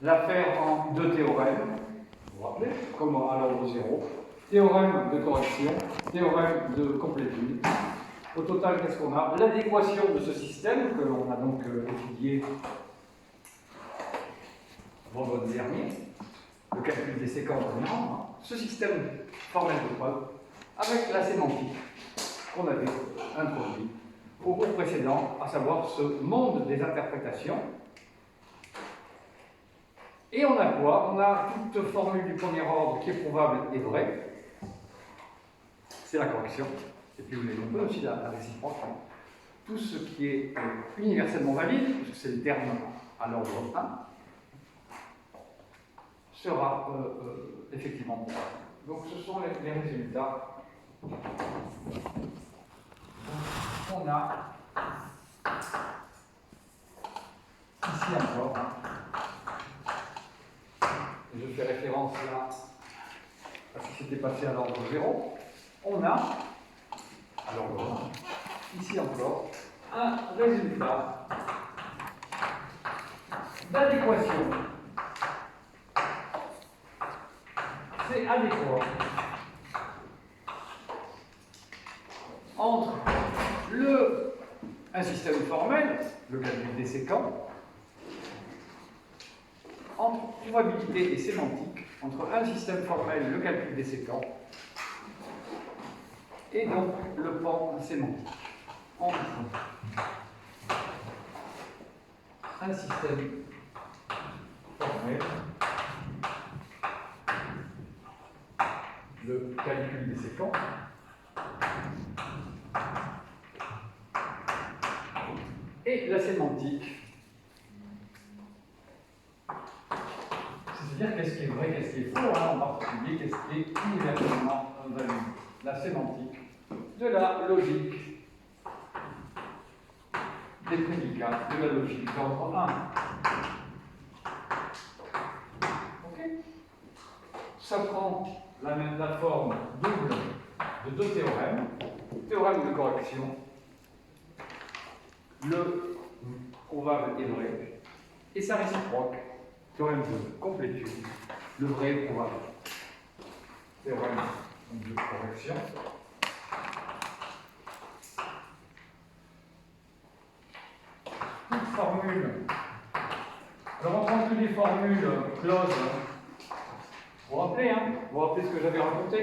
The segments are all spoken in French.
la faire en deux théorèmes, vous vous rappelez, comme à l'ordre 0. Théorème de correction, théorème de complétude. Au total, qu'est-ce qu'on a? L'adéquation de ce système, que l'on a donc étudié vendredi dernier, le calcul des séquences dominantes, ce système formel de preuve, avec la sémantique qu'on avait introduit au cours précédent, à savoir ce monde des interprétations. Et on a quoi? On a toute formule du premier ordre qui est prouvable et vraie. C'est la correction. Et puis vous avez donc aussi la réciproque. Tout ce qui est universellement valide, puisque c'est le terme à l'ordre 1, sera effectivement probable. Donc ce sont les résultats qu'on a ici encore. Je fais référence là à ce qui s'était passé à l'ordre 0. On a, à l'ordre 1, ici encore, un résultat d'adéquation. C'est adéquat entre un système formel, le calcul des séquences, entre probabilité et sémantique, entre un système formel, le calcul des séquences, et donc le pan sémantique, entre un système formel, le calcul des séquences, et la sémantique. C'est-à-dire qu'est-ce qui est vrai, qu'est-ce qui est faux, en particulier qu'est-ce qui est universellement valide. La sémantique de la logique des prédicats, de la logique d'ordre 1. Ok? Ça prend la forme double de deux théorèmes. Théorème de correction, le probable est vrai, et sa réciproque, théorème de complétude, le vrai est probable. Théorème de correction. Toute formule. Alors, on prend que des formules closes. Vous vous rappelez, vous vous rappelez ce que j'avais raconté?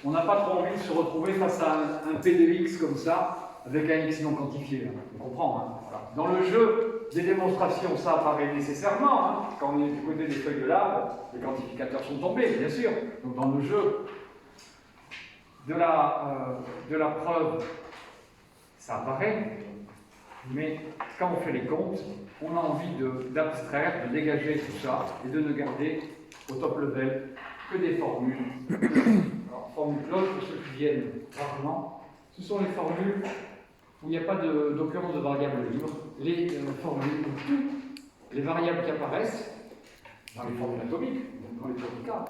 On n'a pas trop envie de se retrouver face à un P de X comme ça, avec un X non quantifié. On comprend. Voilà. Dans le jeu des démonstrations, ça apparaît nécessairement. Quand on est du côté des feuilles de l'arbre, les quantificateurs sont tombés, bien sûr. Donc dans le jeu de la preuve, ça apparaît. Mais quand on fait les comptes, on a envie d'abstraire, de dégager tout ça et de ne garder au top level que des formules. Alors, formules closes, pour ceux qui viennent rarement, ce sont les formules où il n'y a pas d'occurrence de variables libres. Les formules où toutes les variables qui apparaissent dans les formules atomiques, dans les prédicats,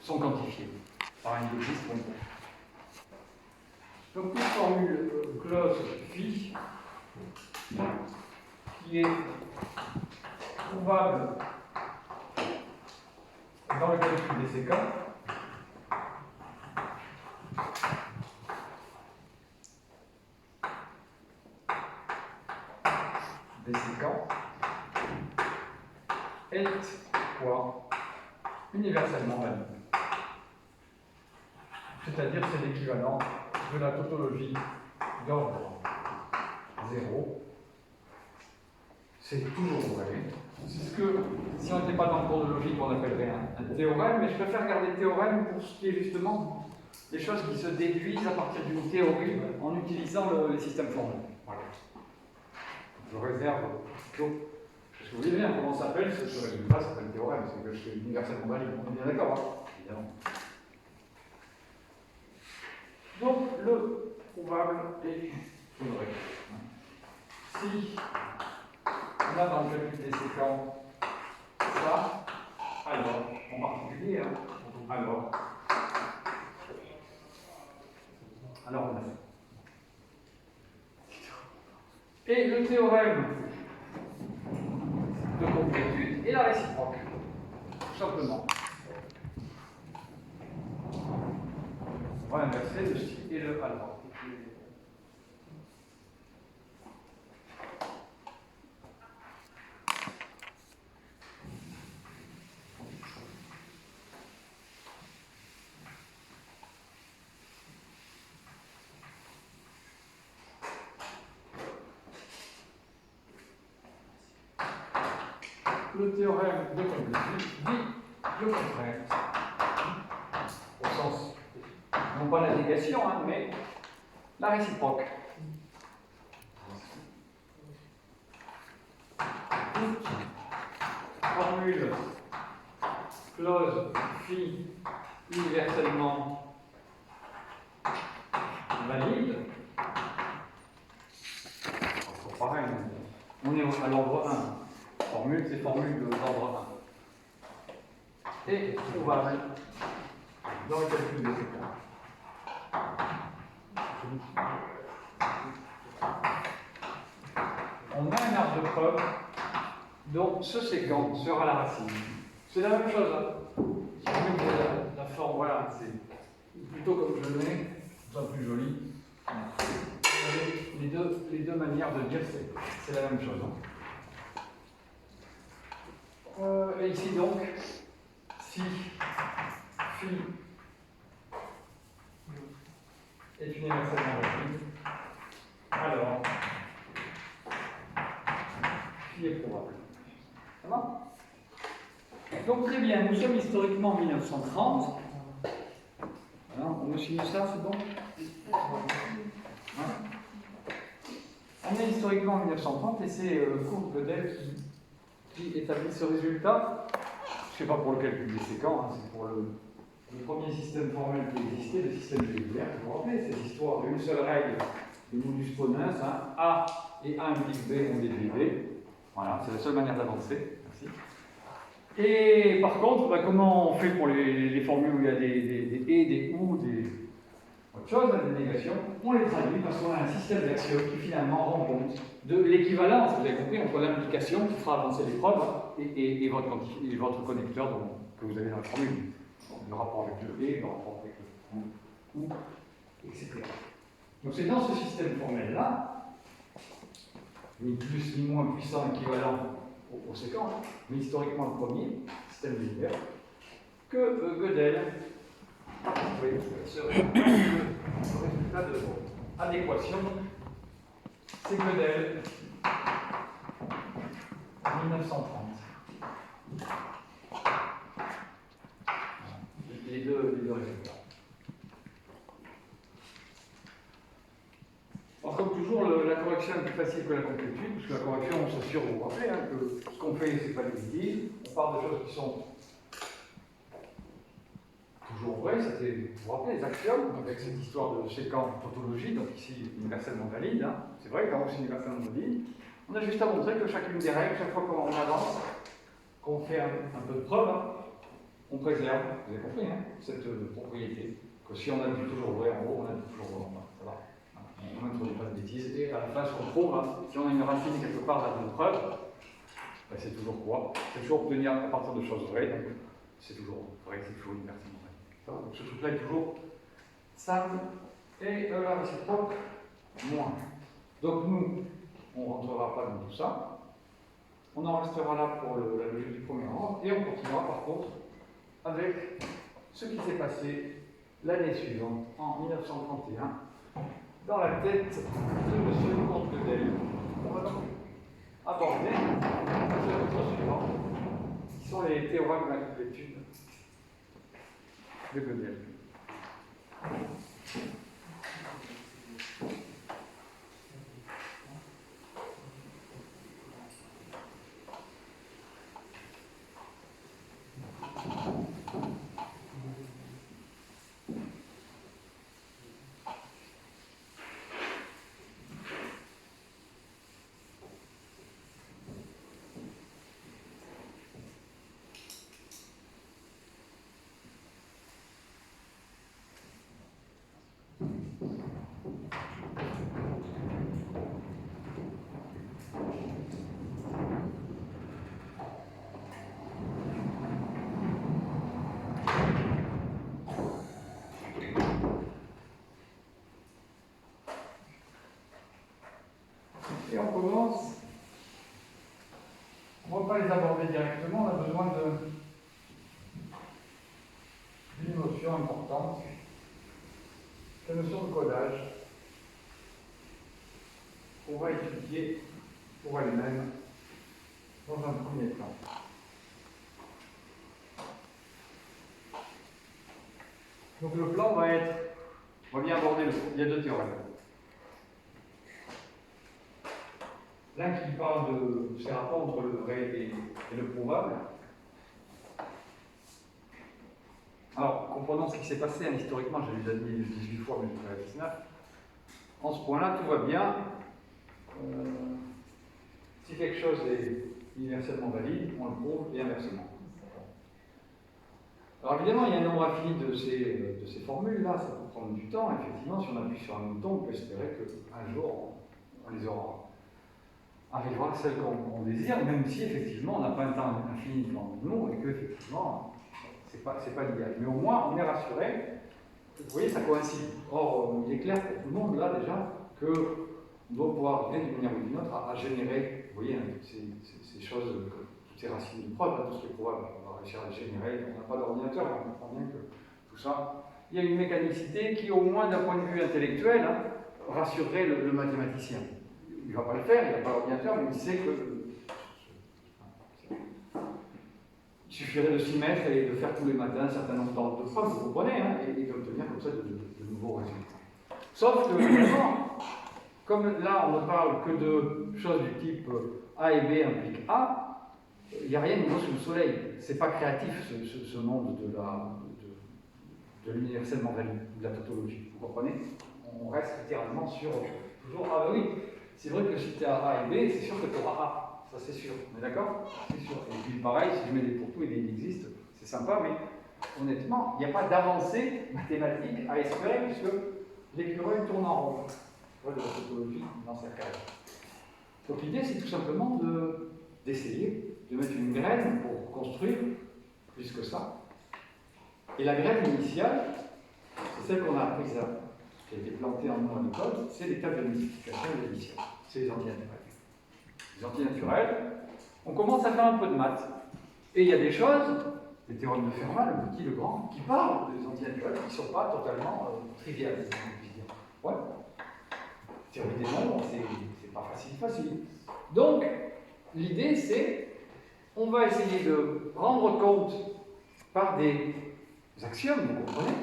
sont quantifiées par une logique spontanée. Donc, toute formule close phi qui est trouvable dans le calcul des séquences est quoi? Universellement valide. C'est-à-dire c'est l'équivalent de la tautologie d'ordre 0. C'est toujours vrai. C'est ce que, si on n'était pas dans le cours de logique, on appellerait un théorème, mais je préfère garder théorème pour ce qui est justement des choses qui se déduisent à partir d'une théorie en utilisant les systèmes formels. Voilà. Je réserve plutôt. Parce que vous voyez bien comment ça s'appelle, ce résultat s'appelle théorème, c'est que c'est universellement valide. On est bien d'accord, évidemment. Donc, le probable est vrai. Si on a dans le calcul des séquences ça, alors, en particulier, alors on a ça. Et le théorème de complétude et la réciproque. tout simplement. On va inverser le si et le à droite. Le théorème de Convex dit le contraire. Au sens, non pas la négation, hein, mais la réciproque. Toute formule close phi universellement valide. C'est pareil, on est à l'ordre 1. Formule, c'est formule de l'ordre 1. Et trouvable dans le calcul des séquences. On a un arbre de preuve dont ce séquent sera la racine. C'est la même chose. Hein. La forme, voilà, c'est plutôt comme je le mets, c'est plus joli. Les deux manières de dire, c'est la même chose. Et ici donc, si phi est universellement valide, alors phi est probable. Ça va? Donc très bien, nous sommes historiquement en 1930. Alors, on me signe ça, c'est bon? Hein? On est historiquement en 1930 et c'est Kurt Gödel qui établit ce résultat. Je ne sais pas pour le calcul des séquences, hein, c'est pour le premier système formel qui existait, le système régulier. Vous vous rappelez, cette histoire d'une seule règle du modus ponens, hein, A et A implique B ont déduit B. Voilà, c'est la seule manière d'avancer. Merci. Et par contre, bah, comment on fait pour les formules où il y a des et, des ou, des autre chose, des négations? On les traduit parce qu'on a un système d'axiomes qui finalement rend compte de l'équivalence, vous avez compris, entre l'implication qui fera avancer l'épreuve et votre connecteur que vous avez dans la formule. Le rapport avec le et, le rapport avec le ou, etc. Donc c'est dans ce système formel-là, ni plus ni moins puissant équivalent au séquent, hein, mais historiquement le premier, système linéaire, que Gödel a trouvé ce résultat d'adéquation. C'est Gödel, 1930. Les deux résultats. Alors, comme toujours, la correction est plus facile que la complétude, parce que la correction, on s'assure, vous vous rappelez, hein, que ce qu'on fait, c'est pas des bêtises. On parle de choses qui sont toujours vraies. C'était, vous vous rappelez, les axiomes, avec cette histoire de séquence tautologie, donc ici, universellement valide. Hein. C'est vrai qu'avant, c'est universellement valide. On a juste à montrer que chacune des règles, chaque fois qu'on avance, qu'on fait un peu de preuve, hein, on préserve, vous avez compris, hein, cette propriété, que si on a dit toujours vrai en haut, on a dit toujours vrai en bas. Ça va. On n'introduit pas de bêtises, et à la fin, ce qu'on trouve, hein, si on a une racine quelque part dans une preuve, ben c'est toujours quoi? C'est toujours obtenir à partir de choses vraies, donc c'est toujours vrai, c'est toujours universellement vrai. Donc ce truc-là est toujours simple, et la réciproque, moins. Donc nous, on ne rentrera pas dans tout ça. On en restera là pour la logique du premier ordre, et on continuera par contre avec ce qui s'est passé l'année suivante, en 1931, dans la tête de M. Kurt Gödel. On va donc aborder ce chapitre suivant, qui sont les théorèmes d'incomplétude de Gödel. Et on commence. On ne va pas les aborder directement, on a besoin d'une notion importante, la notion de codage, qu'on va étudier pour elle-même dans un premier temps. Donc le plan va être, on va bien aborder il y a deux théorèmes. L'un qui parle de ces rapports entre le vrai et le prouvable. Alors, comprenons ce qui s'est passé historiquement, j'ai déjà dit 18 fois, mais je vais 19. En ce point-là, tout va bien. Si quelque chose est universellement valide, on le prouve, et inversement. Alors évidemment, il y a un nombre infini de ces formules-là, ça peut prendre du temps. Effectivement, si on appuie sur un bouton, on peut espérer qu'un jour, on les aura. Arrivera celle qu'on désire, même si effectivement on n'a pas un temps infini devant nous et que effectivement c'est pas l'idéal. Mais au moins on est rassuré. Vous voyez, ça coïncide. Or, il est clair pour tout le monde là déjà que on doit pouvoir arriver d'une manière ou d'une autre à générer, vous voyez, hein, ces choses, toutes ces racines de preuve, hein, tout ce qui est probable, on va réussir à les générer. On n'a pas d'ordinateur, on comprend bien que tout ça. Il y a une mécanicité qui, au moins d'un point de vue intellectuel, hein, rassurerait le mathématicien. Il ne va pas le faire, il n'a pas l'ordinateur, mais il sait que. Il suffirait de s'y mettre et de faire tous les matins un certain nombre de preuves, vous comprenez, hein, et d'obtenir comme ça de nouveaux résultats. Sauf que, évidemment, comme là on ne parle que de choses du type A et B impliquent A, il n'y a rien de nouveau sous le soleil. C'est pas créatif ce monde de l'universellement valide, de la tautologie. Vous comprenez? On reste littéralement sur toujours ah oui. C'est vrai que si tu as A et B, c'est sûr que tu auras A. Ça, c'est sûr. On est d'accord? C'est sûr. Et puis, pareil, si je mets des pourtours et des existent, c'est sympa, mais honnêtement, il n'y a pas d'avancée mathématique à espérer, puisque l'écureuil tourne en rond. Voilà de la tautologie dans sa cage. Donc, l'idée, c'est tout simplement d'essayer de mettre une graine pour construire plus que ça. Et la graine initiale, c'est celle qu'on a apprise là, qui a été plantée en nous à l'école, c'est les tables de multiplication et d'addition. C'est les antinaturels. Les antinaturels, on commence à faire un peu de maths. Et il y a des choses, les théorèmes de Fermat, le petit, le grand, qui parlent des antinaturels qui ne sont pas totalement triviales, si on peut dire. Ouais. Théorie des nombres, c'est pas facile. Donc, l'idée, c'est, on va essayer de rendre compte par des axiomes, vous comprenez,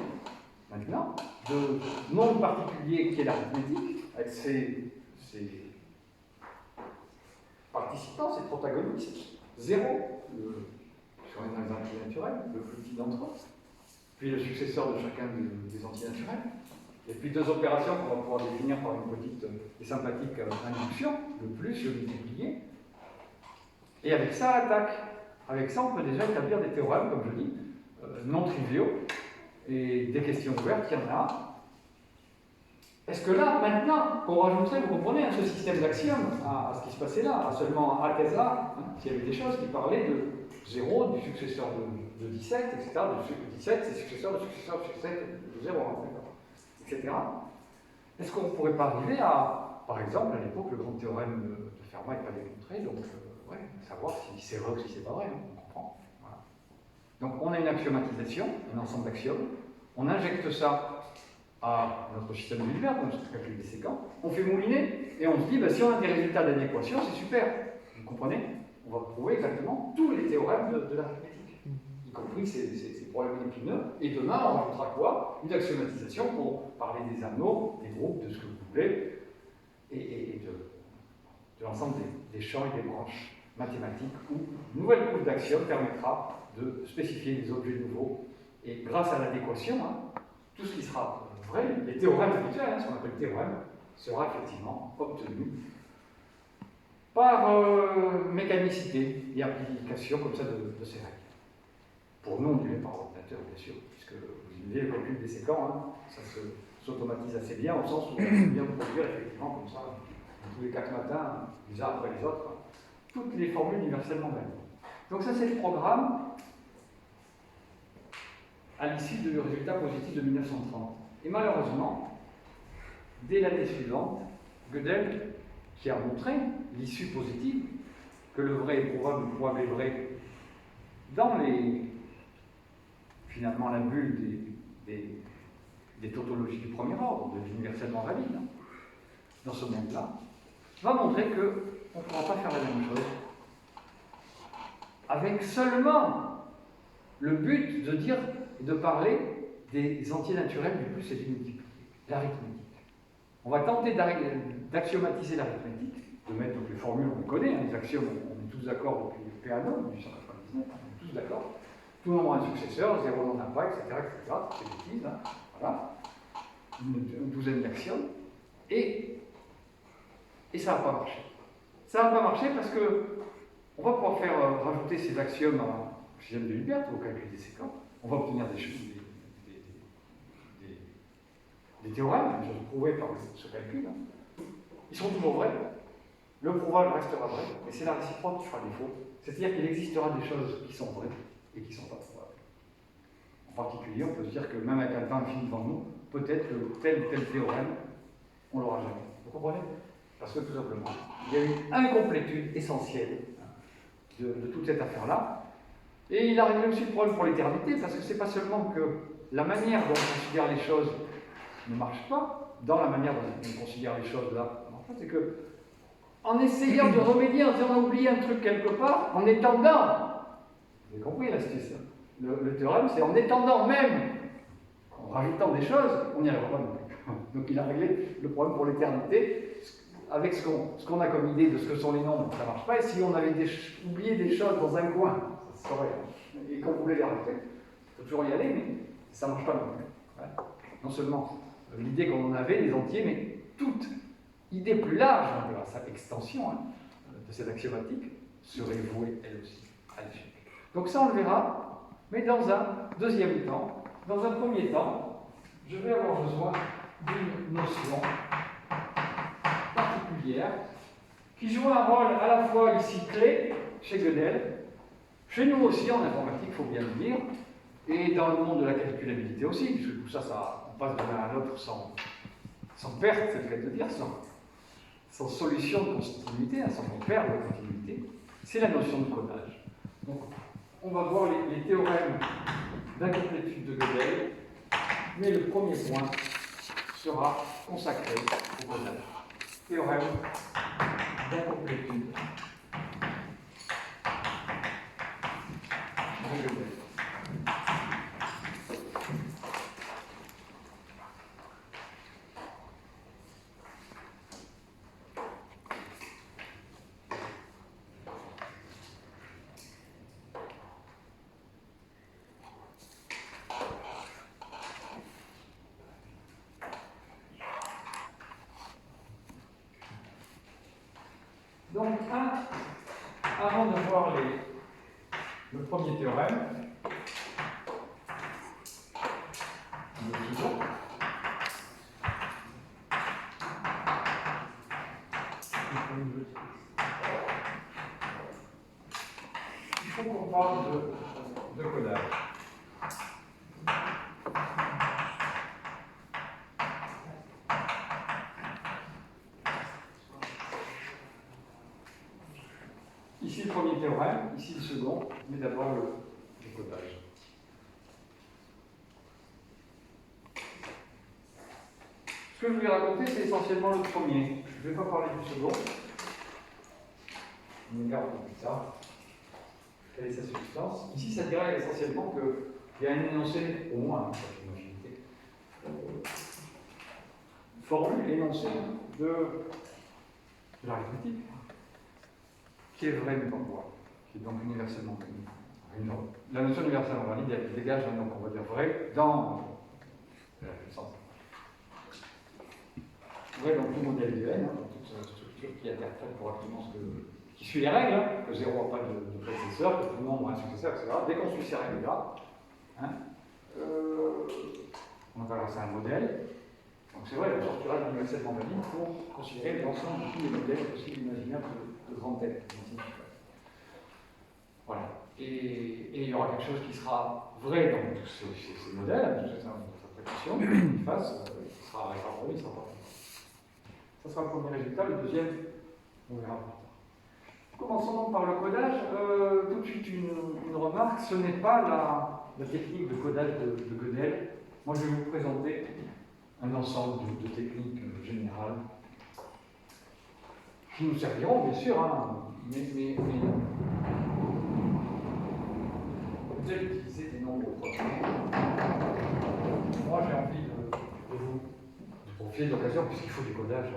maintenant, de nombre particulier qui est l'arithmétique, avec ses participants, ses protagonistes, 0, sur les antinaturels, le plus petit d'entre eux, puis le successeur de chacun des antinaturels, et puis deux opérations qu'on va pouvoir définir par une petite et sympathique induction, le plus, le multiplié, et avec ça, attaque. Avec ça, on peut déjà établir des théorèmes, comme je dis, non triviaux, et des questions ouvertes, il y en a. Est-ce que là, maintenant, on rajouterait, vous comprenez, ce système d'axiomes à ce qui se passait là, à seulement à thèse là, hein, s'il y avait des choses qui parlaient de 0, du successeur de 17, etc., de 17, c'est successeur de 17, de 0, etc. Est-ce qu'on ne pourrait pas arriver à, par exemple, à l'époque, le grand théorème de Fermat n'est pas démontré, donc, ouais, savoir si c'est vrai ou si c'est pas vrai, hein, on comprend. Voilà. Donc, on a une axiomatisation, un ensemble d'axiomes, on injecte ça à notre système d'univers, comme notre calcul des séquences, on fait mouliner et on se dit, bah, si on a des résultats d'adéquation, c'est super. Vous comprenez? On va prouver exactement tous les théorèmes de l'arithmétique, y compris ces problèmes épineux. Et demain, on rajoutera quoi? Une axiomatisation pour parler des anneaux, des groupes, de ce que vous voulez, et de l'ensemble des champs et des branches mathématiques, où une nouvelle couche d'axiomes permettra de spécifier des objets nouveaux. Et grâce à l'adéquation, hein, tout ce qui sera vrai, les théorèmes habituels, hein, ce qu'on appelle théorème, sera effectivement obtenu par mécanicité et application comme ça de ces règles. Pour nous, on dirait par ordinateur, bien sûr, puisque vous imaginez le calcul des séquences, hein, ça s'automatise assez bien, au sens où on peut bien produire effectivement comme ça, tous les 4 matins, les uns après les autres, toutes les formules universellement valides. Donc ça, c'est le programme à l'issue du résultat positif de 1930. Et malheureusement, dès l'année suivante, Gödel qui a montré l'issue positive, que le vrai est probable, le probable est vrai, dans finalement la bulle des tautologies du premier ordre, de l'universellement valide, hein, dans ce monde-là, va montrer qu'on ne pourra pas faire la même chose avec seulement le but de dire et de parler des entiers naturels du plus et du multiplié, l'arithmétique. On va tenter d'axiomatiser l'arithmétique, de mettre donc les formules, on les connaît, hein, les axiomes, on est tous d'accord depuis Peano, 1899, on est tous d'accord. Tout nombre a un successeur, 0 n'en a pas, etc. C'est des bêtises, hein, voilà. Une douzaine d'axiomes. Et ça ne va pas marcher. Ça ne va pas marcher parce que on va pouvoir faire rajouter ces axiomes au système de Hilbert, au calcul des séquences. On va obtenir des théorèmes, des choses prouvées par ce calcul. Hein. Ils seront toujours vrais. Le prouvable restera vrai, mais c'est la réciproque qui fera défaut. C'est-à-dire qu'il existera des choses qui sont vraies et qui ne sont pas probables. En particulier, on peut se dire que même avec un temps infini devant nous, peut-être que tel ou tel théorème, on ne l'aura jamais. Vous comprenez? Parce que tout simplement, il y a une incomplétude essentielle de toute cette affaire-là. Et il a réglé aussi le problème pour l'éternité, parce que ce n'est pas seulement que la manière dont on considère les choses ne marche pas, dans la manière dont on considère les choses là, c'est que en essayant de remédier, en disant on a oublié un truc quelque part, en étendant, vous avez compris l'astuce, le théorème, c'est en étendant même, en rajoutant des choses, on n'y arrivera pas non plus. Donc il a réglé le problème pour l'éternité, avec ce qu'on a comme idée de ce que sont les nombres, ça ne marche pas, et si on avait oublié des choses dans un coin, ça serait, et qu'on voulait les rajouter, il faut toujours y aller, mais ça ne marche pas non plus. Ouais. Non seulement l'idée qu'on en avait, les entiers, mais toute idée plus large de sa extension, hein, de cette axiomatique, serait vouée, elle aussi, à l'échec. Donc ça, on le verra, mais dans un deuxième temps. Dans un premier temps, je vais avoir besoin d'une notion particulière qui joue un rôle à la fois ici clé chez Gödel, chez nous aussi en informatique, il faut bien le dire, et dans le monde de la calculabilité aussi, puisque tout ça, on passe de l'un à l'autre sans perte, c'est le cas de dire, sans solution de continuité, sans qu'on perde la continuité, c'est la notion de codage. Donc, on va voir les théorèmes d'incomplétude de Gödel, mais le premier point sera consacré au codage. Théorème d'incomplétude de Gödel. Donc, avant de voir le premier théorème, il faut qu'on parle de codage. Ici le premier théorème, ici le second, mais d'abord le codage. Ce que je vais raconter, c'est essentiellement le premier. Je ne vais pas parler du second. On regarde plus tard. Quelle est sa substance? Ici, ça dirait essentiellement qu'il y a un énoncé, au moins, formule énoncée de l'arithmétique, qui est vrai mais pas quoi, qui est donc universellement valide. La notion universellement valide, elle dégage, donc on va dire vrai, dans la puissance. Vrai dans tout modèle de N, dans toute structure qui interprète correctement qui suit les règles, hein, que 0 n'a pas de prédécesseur, que tout le nombre a un successeur, etc. Dès qu'on suit ces règles-là, hein, on appellera ça un modèle. Donc c'est vrai, la structure est universellement valide pour considérer l'ensemble de tous les modèles possibles imaginables de grande N. Voilà. Et il y aura quelque chose qui sera vrai dans tous ces modèles, dans toutes ces interprétations, qui sera vrai, il sera pas vrai. Ça sera le premier résultat. Le deuxième On verra plus tard. Commençons donc par le codage. Tout de suite une remarque, ce n'est pas la technique de codage de Gödel. Moi je vais vous présenter un ensemble de techniques générales qui nous serviront bien sûr, hein, mais vous allez utiliser des nombres premiers. Moi j'ai envie de profiter de l'occasion, puisqu'il faut du codage,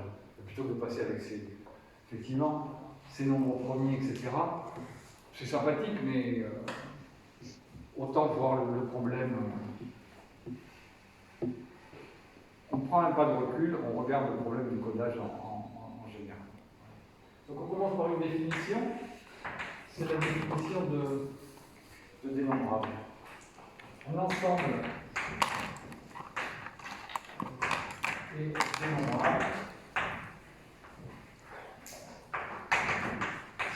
plutôt que de passer avec effectivement ces nombres premiers, etc. C'est sympathique, mais autant voir le problème. On prend un pas de recul, on regarde le problème du codage en général. Donc on commence par une définition. C'est la définition de dénombrable. Un ensemble est dénombrable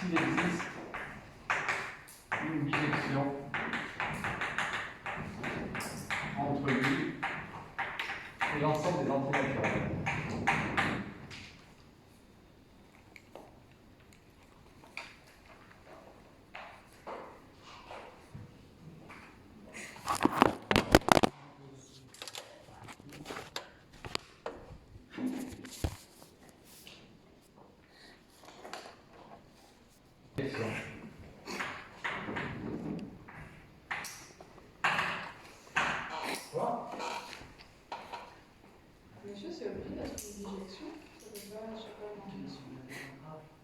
s'il existe une bijection entre lui et l'ensemble des entités naturelles.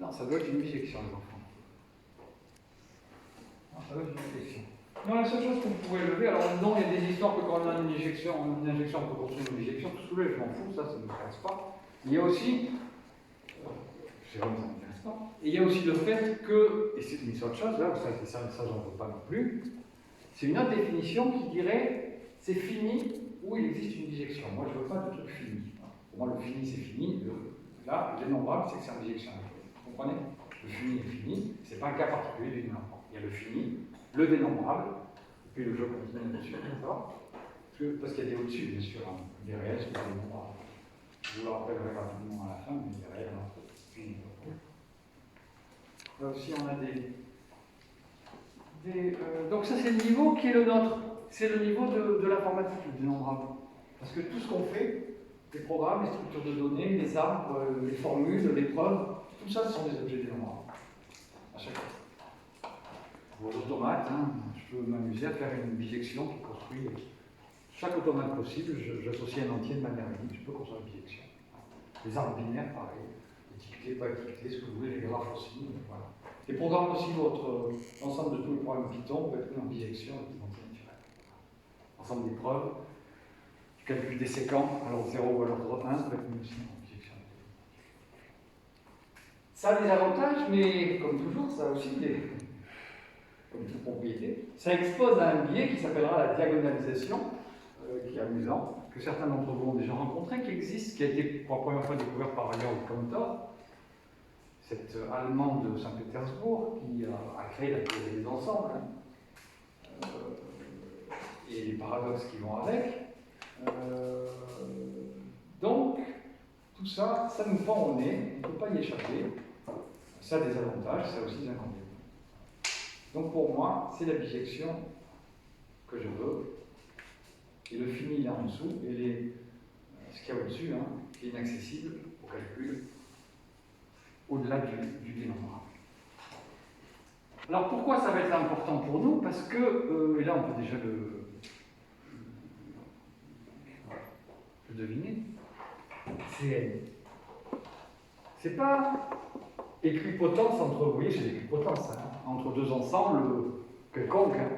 Non, ça doit être une bijection, les enfants. Non, ça doit être une bijection. Non, la seule chose que vous pouvez lever, alors non, il y a des histoires que quand on a une injection, on peut construire une bijection, tout soulever, je m'en fous, ça ne m'intéresse pas. Il y a aussi, c'est vrai que ça ne m'intéresse pas, et il y a aussi le fait que, et c'est une seule chose, là, ça j'en veux pas non plus, c'est une autre définition qui dirait c'est fini où il existe une bijection. Moi, je ne veux pas de truc fini. Pour moi, le fini, c'est fini. Là, le dénombrable, c'est que c'est une bijection. Vous comprenez? Le fini est fini, ce n'est pas un cas particulier du dénombrable. Il y a le fini, le dénombrable, et puis le jeu continue là-dessus. Ça va? Parce qu'il y a des au-dessus, bien sûr, hein. Des réels, c'est des dénombrables. Je vous le rappellerai rapidement à la fin, mais des réels, fini. Là aussi, on a donc ça, c'est le niveau qui est le nôtre. C'est le niveau de l'informatique, le dénombrable. Parce que tout ce qu'on fait, les programmes, les structures de données, les arbres, les formules, les preuves, tout ça, ce sont des objets dénombrables. À chaque fois. Vos automates, hein, je peux m'amuser à faire une bijection qui construit chaque automate possible, j'associe un entier de manière unique, je peux construire une bijection. Les arbres binaires, pareil. Étiquetés, pas étiquetés, ce que vous voulez, les graphes aussi, voilà. Les programmes aussi, l'ensemble de tous les programmes Python peut être mis en bijection avec des entiers naturels. L'ensemble des preuves, du calcul des séquents, alors 0 ou alors 1, peut être mis aussi en bijection. Ça a des avantages, mais comme toujours, ça a aussi comme toute propriété. Ça expose à un biais qui s'appellera la diagonalisation, qui est amusant, que certains d'entre vous ont déjà rencontré, qui existe, qui a été pour la première fois découvert par Georg Cantor, cette Allemande de Saint-Pétersbourg, qui a créé la théorie des ensembles, hein, et les paradoxes qui vont avec. Donc, tout ça, ça nous pend au nez, on ne peut pas y échapper. Ça a des avantages, ça a aussi des inconvénients. Donc pour moi, c'est la bijection que je veux. Et le fini, il est en dessous, et ce qu'il y a au-dessus, hein, qui est inaccessible au calcul, au-delà du dénombrable. Alors pourquoi ça va être important pour nous? Parce que, et là on peut déjà le deviner, c'est N. C'est pas équipotence entre, vous voyez, j'ai l'équipotence, hein, entre deux ensembles quelconques, hein,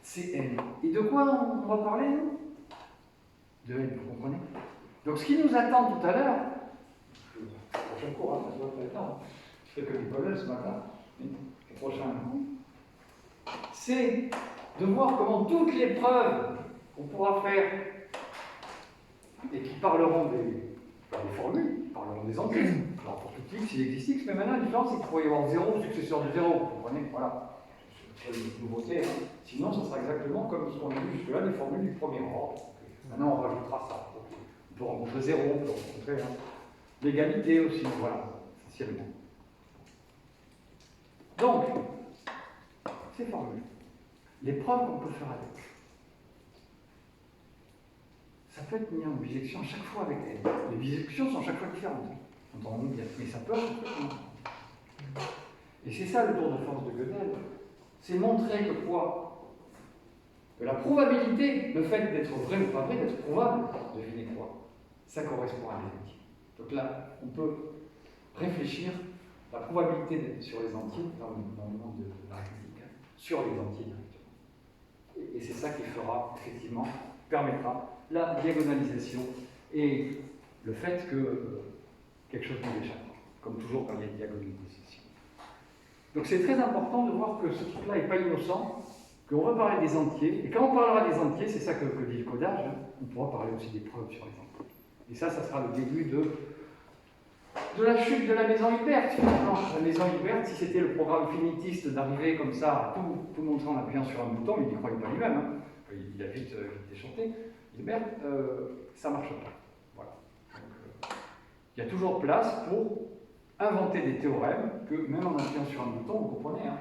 c'est N. Et de quoi on va parler, nous? De N, vous comprenez? Donc ce qui nous attend tout à l'heure, prochain cours, hein, ça doit pas être temps, je fais que du collège ce matin, mais le prochain coup, c'est de voir comment toutes les preuves qu'on pourra faire et qui parleront des formules, qui parleront des entiers. Alors pour tout x, il existe x, mais maintenant la différence c'est qu'il pourrait y avoir 0 successeur de 0, vous comprenez? Voilà. C'est une nouveauté, hein. Sinon ça sera exactement comme ce qu'on a vu jusque-là, les formules du premier ordre. Maintenant on rajoutera ça. On peut rencontrer 0, on peut rencontrer l'égalité aussi, voilà, essentiellement. Donc, ces formules, les preuves qu'on peut faire avec, ça peut être mis en bijection chaque fois avec elle. Les bijections sont chaque fois différentes, entendons bien, mais ça peut être différent. Et c'est ça le tour de force de Gödel, c'est montrer que quoi? Que la probabilité, le fait d'être vrai ou pas vrai, d'être probable, devinez quoi? Ça correspond à des entiers. Donc là, on peut réfléchir la probabilité sur les entiers dans le monde de la République, hein, sur les entiers directement. Et c'est ça qui fera, effectivement, permettra la diagonalisation et le fait que quelque chose nous échappe, comme toujours quand il y a une diagonalisation. Donc c'est très important de voir que ce truc-là n'est pas innocent, qu'on va parler des entiers, et quand on parlera des entiers, c'est ça que dit le codage, hein, on pourra parler aussi des preuves sur les entiers. Et ça sera le début de la chute de la maison Hilbert, finalement. La maison Hilbert, si c'était le programme finitiste d'arriver comme ça à tout montrer en appuyant sur un bouton, il n'y croyait pas lui-même, hein. Il a vite déchanté. Hilbert, ça ne marche pas. Voilà. Donc, il y a toujours place pour inventer des théorèmes que, même en appuyant sur un bouton, vous comprenez, hein,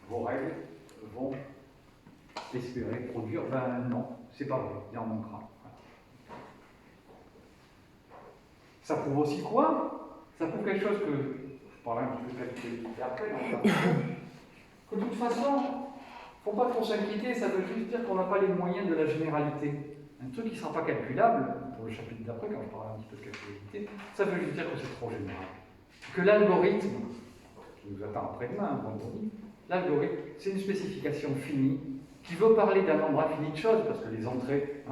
vos règles vont espérer produire. Ben non, c'est pas vrai, il en manquera. Voilà. Ça prouve aussi quoi? Ça prouve quelque chose que je parlerai un petit peu de qualité après, que de toute façon, il ne faut pas trop s'inquiéter, ça veut juste dire qu'on n'a pas les moyens de la généralité. Un truc qui ne sera pas calculable, pour le chapitre d'après, quand je parlerai un petit peu de calculabilité, ça veut juste dire que c'est trop général. Que l'algorithme, qui nous attend après-demain, vendredi, l'algorithme, c'est une spécification finie qui veut parler d'un nombre infini de choses, parce que les entrées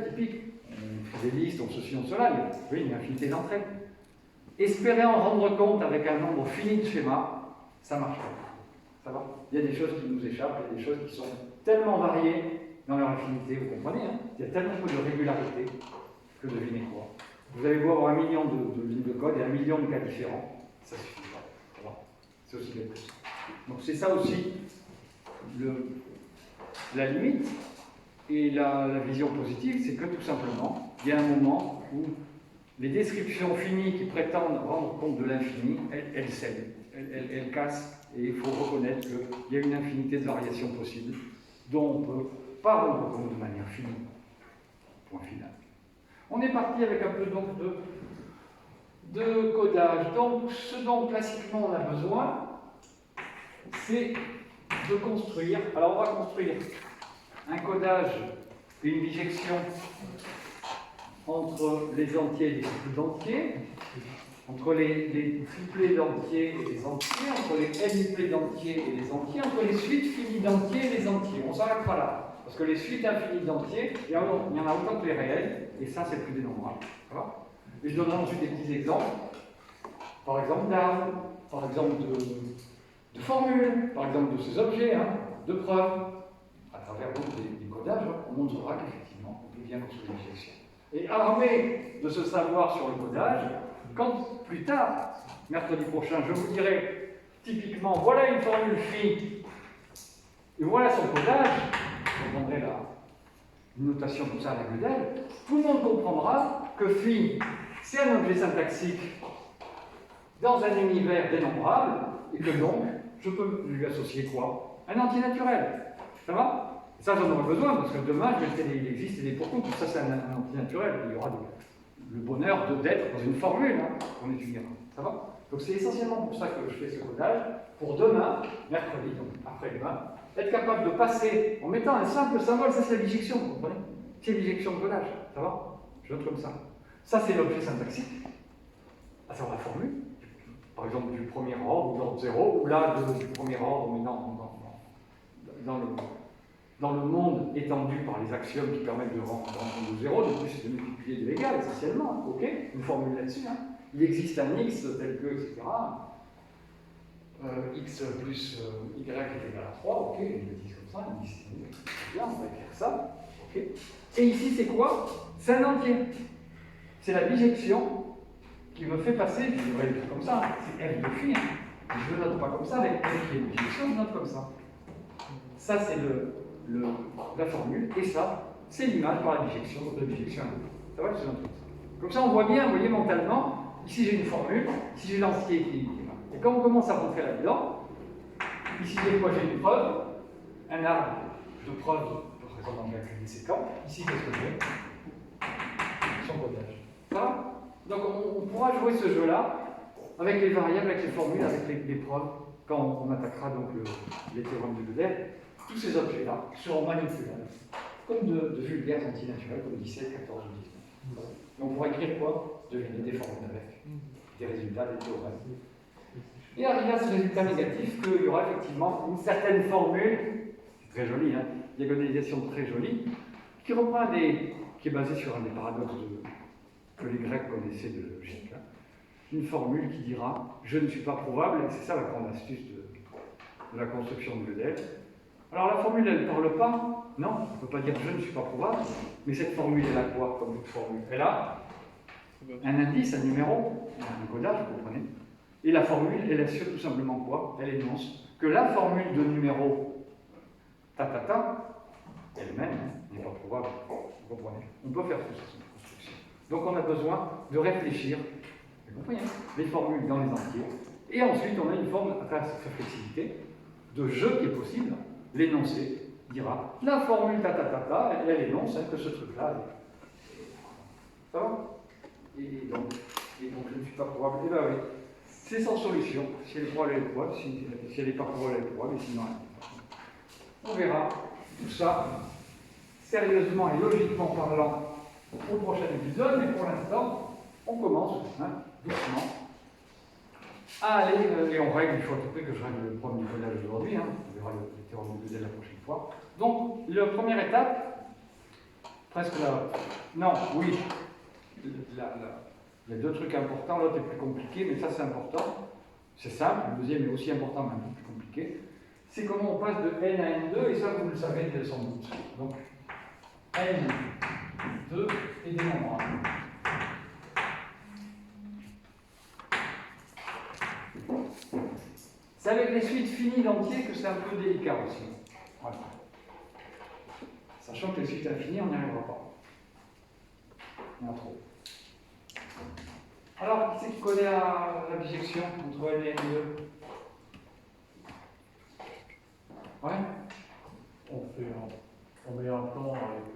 typiques, on fait des listes, on ceci, on cela, il y a une infinité d'entrées. Espérer en rendre compte avec un nombre fini de schémas, ça marche pas. Ça va? Il y a des choses qui nous échappent, il y a des choses qui sont tellement variées dans leur infinité, vous comprenez, hein? Il y a tellement peu de régularité que devinez quoi. Vous allez voir 1 million de lignes de code et 1 million de cas différents, ça suffit pas. Voilà. C'est aussi bête que ça. Donc c'est ça aussi la limite. Et la vision positive, c'est que tout simplement, il y a un moment où les descriptions finies qui prétendent rendre compte de l'infini, elles cèdent, elles cassent, et il faut reconnaître qu'il y a une infinité de variations possibles dont on ne peut pas rendre compte de manière finie. Point final. On est parti avec un peu donc de codage. Donc, ce dont classiquement on a besoin, c'est de construire. Alors, on va construire un codage et une bijection entre les entiers et les triplés d'entiers, entre les triplés d'entiers et les entiers, entre les n-triplés d'entiers et les entiers, entre les suites finies d'entiers et les entiers. On s'arrêtera là. Parce que les suites infinies d'entiers, il y en a autant que les réels, et ça, c'est le plus dénombrable. Et je donnerai ensuite des petits exemples. Par exemple d'arbres, par exemple de formules, par exemple de ces objets, hein, de preuves. À travers donc des codages, on montrera qu'effectivement, on peut bien construire une bijection. Et armé de ce savoir sur le codage, quand plus tard, mercredi prochain, je vous dirai typiquement, voilà une formule phi, et voilà son codage, vous prendrez une notation comme ça à la Gödel, tout le monde comprendra que phi, c'est un objet syntaxique dans un univers dénombrable, et que donc, je peux lui associer quoi? Un entier naturel. Ça va? Ça, j'en aurai besoin, parce que demain, il existe des pourquoi, tout ça, c'est un entier naturel. Il y aura le bonheur d'être dans une formule qu'on étudiera. Ça va? Donc, c'est essentiellement pour ça que je fais ce codage, pour demain, mercredi, donc après-demain, être capable de passer, en mettant un simple symbole, ça c'est la bijection, vous comprenez? C'est bijection de codage, ça va? Je note comme ça. Ça, c'est l'objet syntaxique, à savoir la formule, par exemple du premier ordre, ou de l'ordre 0, ou là, du premier ordre, mais dans le monde étendu par les axiomes qui permettent de rendre de 0, de plus de multiplier de l'égal, essentiellement, ok? Une formule là-dessus, hein. Il existe un x tel que, etc. X plus y est égal à 3, ok, ils le disent comme ça, ils disent c'est bien, on va écrire ça, ok. Et ici, c'est quoi? C'est un entier. C'est la bijection qui me fait passer, je devrais l'écrire comme ça, c'est f de phi, hein. Je ne le note pas comme ça, avec f qui est une bijection, je note comme ça. Ça, c'est la formule, et ça, c'est l'image par la bijection, de bijection. Ça va, je note comme ça. Comme ça, on voit bien, vous voyez, mentalement, ici j'ai une formule, ici j'ai l'entier qui est là. Et quand on commence à rentrer là-dedans, Ici, des fois, j'ai une preuve, un arbre de preuve représentant bien que des séquences. Ici, qu'est-ce que j'ai? Son codage. Ça va? Donc, on pourra jouer ce jeu-là avec les variables, avec les formules, avec les preuves, quand on attaquera donc les théorèmes de Gödel. Tous ces objets-là seront manipulables, comme de vulgaires antinaturels, comme 17, 14 ou 19. Et on pourra écrire quoi? Devinez des formules avec, des résultats, des théorèmes. Et arrivé à ce résultat négatif, qu'il y aura effectivement une certaine formule, c'est très joli, hein, diagonalisation très jolie, qui reprend qui est basée sur un des paradoxes que les Grecs connaissaient de logique. Hein. Une formule qui dira « je ne suis pas prouvable », et c'est ça la grande astuce de la construction de Gödel. Alors la formule, elle ne parle pas, non, on ne peut pas dire « je ne suis pas prouvable », mais cette formule, elle a quoi comme toute formule? Elle a un indice, un numéro, un codage, vous comprenez. Et la formule, elle assure tout simplement quoi? Elle énonce que la formule de numéro elle-même n'est pas prouvable. Vous comprenez? On peut faire tout ça, cette construction. Donc on a besoin de réfléchir, vous comprenez, les formules dans les entiers. Et ensuite, on a une forme, à travers cette flexibilité, de jeu qui est possible. L'énoncé dira la formule elle énonce que ce truc-là. Ça va? Et donc, je ne suis pas probable. Eh bien oui. C'est sans solution. Si elle est probable, elle est probable. Si elle n'est pas probable, elle est probable. Et sinon, on verra tout ça sérieusement et logiquement parlant au prochain épisode. Mais pour l'instant, on commence doucement à aller. Et on règle, il faut à tout prix que je règle le premier codage aujourd'hui. On verra le théorème de Gödel la prochaine fois. Donc, la première étape, presque là. Non, oui. Il y a deux trucs importants, l'autre est plus compliqué, mais ça c'est important. C'est simple, le deuxième est aussi important, mais un peu plus compliqué. C'est comment on passe de n à n2, et ça vous le savez sans doute. Donc, n2 et des nombres. C'est avec les suites finies d'entiers que c'est un peu délicat aussi. Voilà. Sachant que les suites infinies, on n'y arrivera pas. Il y en a trop. Alors, qui c'est qui connaît la bijection entre n et n2? Ouais. On met un plan avec.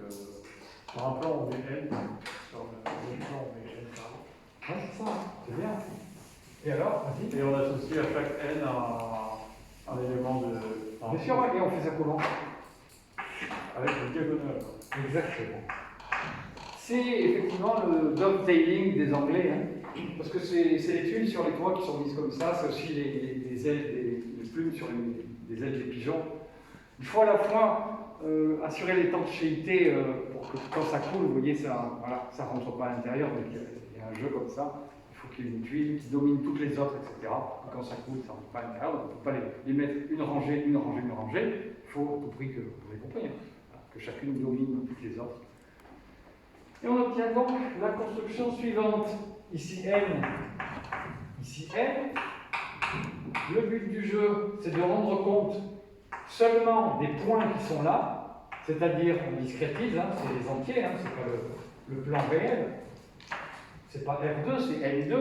Sur un plan, on met n. Sur le plan, on met n carré. Ouais, c'est ça, c'est bien. Et alors, vas-y. Et on associe à chaque n un élément de. Bien sûr, et on fait ça comment? Avec une diagonale. Exactement. C'est effectivement le dovetailing des Anglais, parce que c'est les tuiles sur les toits qui sont mises comme ça, c'est aussi les ailes, les plumes sur les ailes des pigeons. Il faut à la fois assurer l'étanchéité pour que quand ça coule, vous voyez, ça ne rentre pas à l'intérieur, donc il y a un jeu comme ça. Il faut qu'il y ait une tuile qui domine toutes les autres, etc. Et quand ça coule, ça ne rentre pas à l'intérieur, donc on ne peut pas les mettre une rangée. Il faut à tout prix que vous avez compris, que chacune domine toutes les autres. Et on obtient donc la construction suivante. Ici n, ici n. Le but du jeu, c'est de rendre compte seulement des points qui sont là, c'est-à-dire, on discrétise, c'est les entiers, c'est pas le plan réel. C'est pas R2, c'est L2.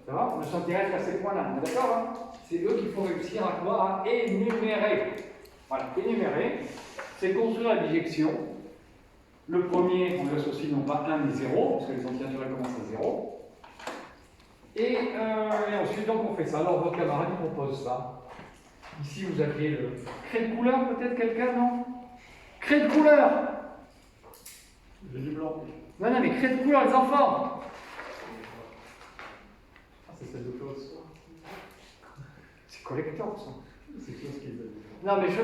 Ça va? On ne s'intéresse qu'à ces points-là, on est d'accord? C'est eux qu'il faut réussir à quoi? À énumérer. Voilà, énumérer, c'est construire la bijection. Le premier, on l'associe non pas 1 mais 0, parce que les entiers naturels commencent à 0. Et ensuite, donc, on fait ça. Alors, votre camarade il propose ça. Ici, vous aviez le craie de couleur, peut-être quelqu'un, non? Craie de couleur! J'ai du blanc. Non, mais craie de couleur, les enfants! C'est celle de Klaus. C'est collector, ça. C'est Klaus qui est. Non, mais je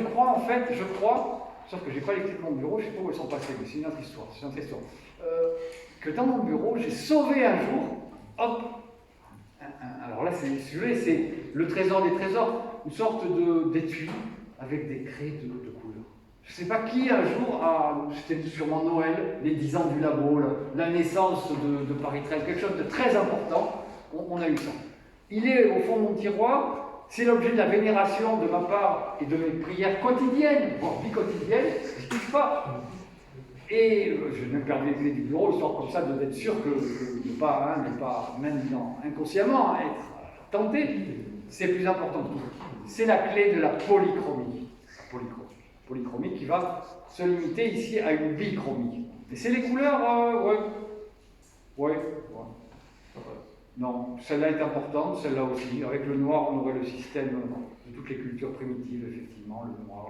crois, sauf que je n'ai pas les clés de mon bureau, je ne sais pas où elles sont passées, mais c'est une autre histoire. Que dans mon bureau, j'ai sauvé un jour, hop, alors là, c'est le trésor des trésors, une sorte d'étui avec des craies de couleur. Je ne sais pas qui un jour c'était sûrement Noël, les 10 ans du labo, la naissance de Paris 13, quelque chose de très important, on a eu ça. Il est au fond de mon tiroir. C'est l'objet de la vénération de ma part et de mes prières quotidiennes, voire bi-quotidiennes, je ne touche pas. Et je ne perds les clés du bureau, histoire comme ça d'être sûr que ne pas, même inconsciemment, être tenté, c'est plus important que tout. c'est la clé de la polychromie. Polychromie qui va se limiter ici à une bichromie. Et c'est les couleurs, ouais. Non, celle-là est importante, celle-là aussi. Avec le noir, on aurait le système de toutes les cultures primitives, effectivement, le noir,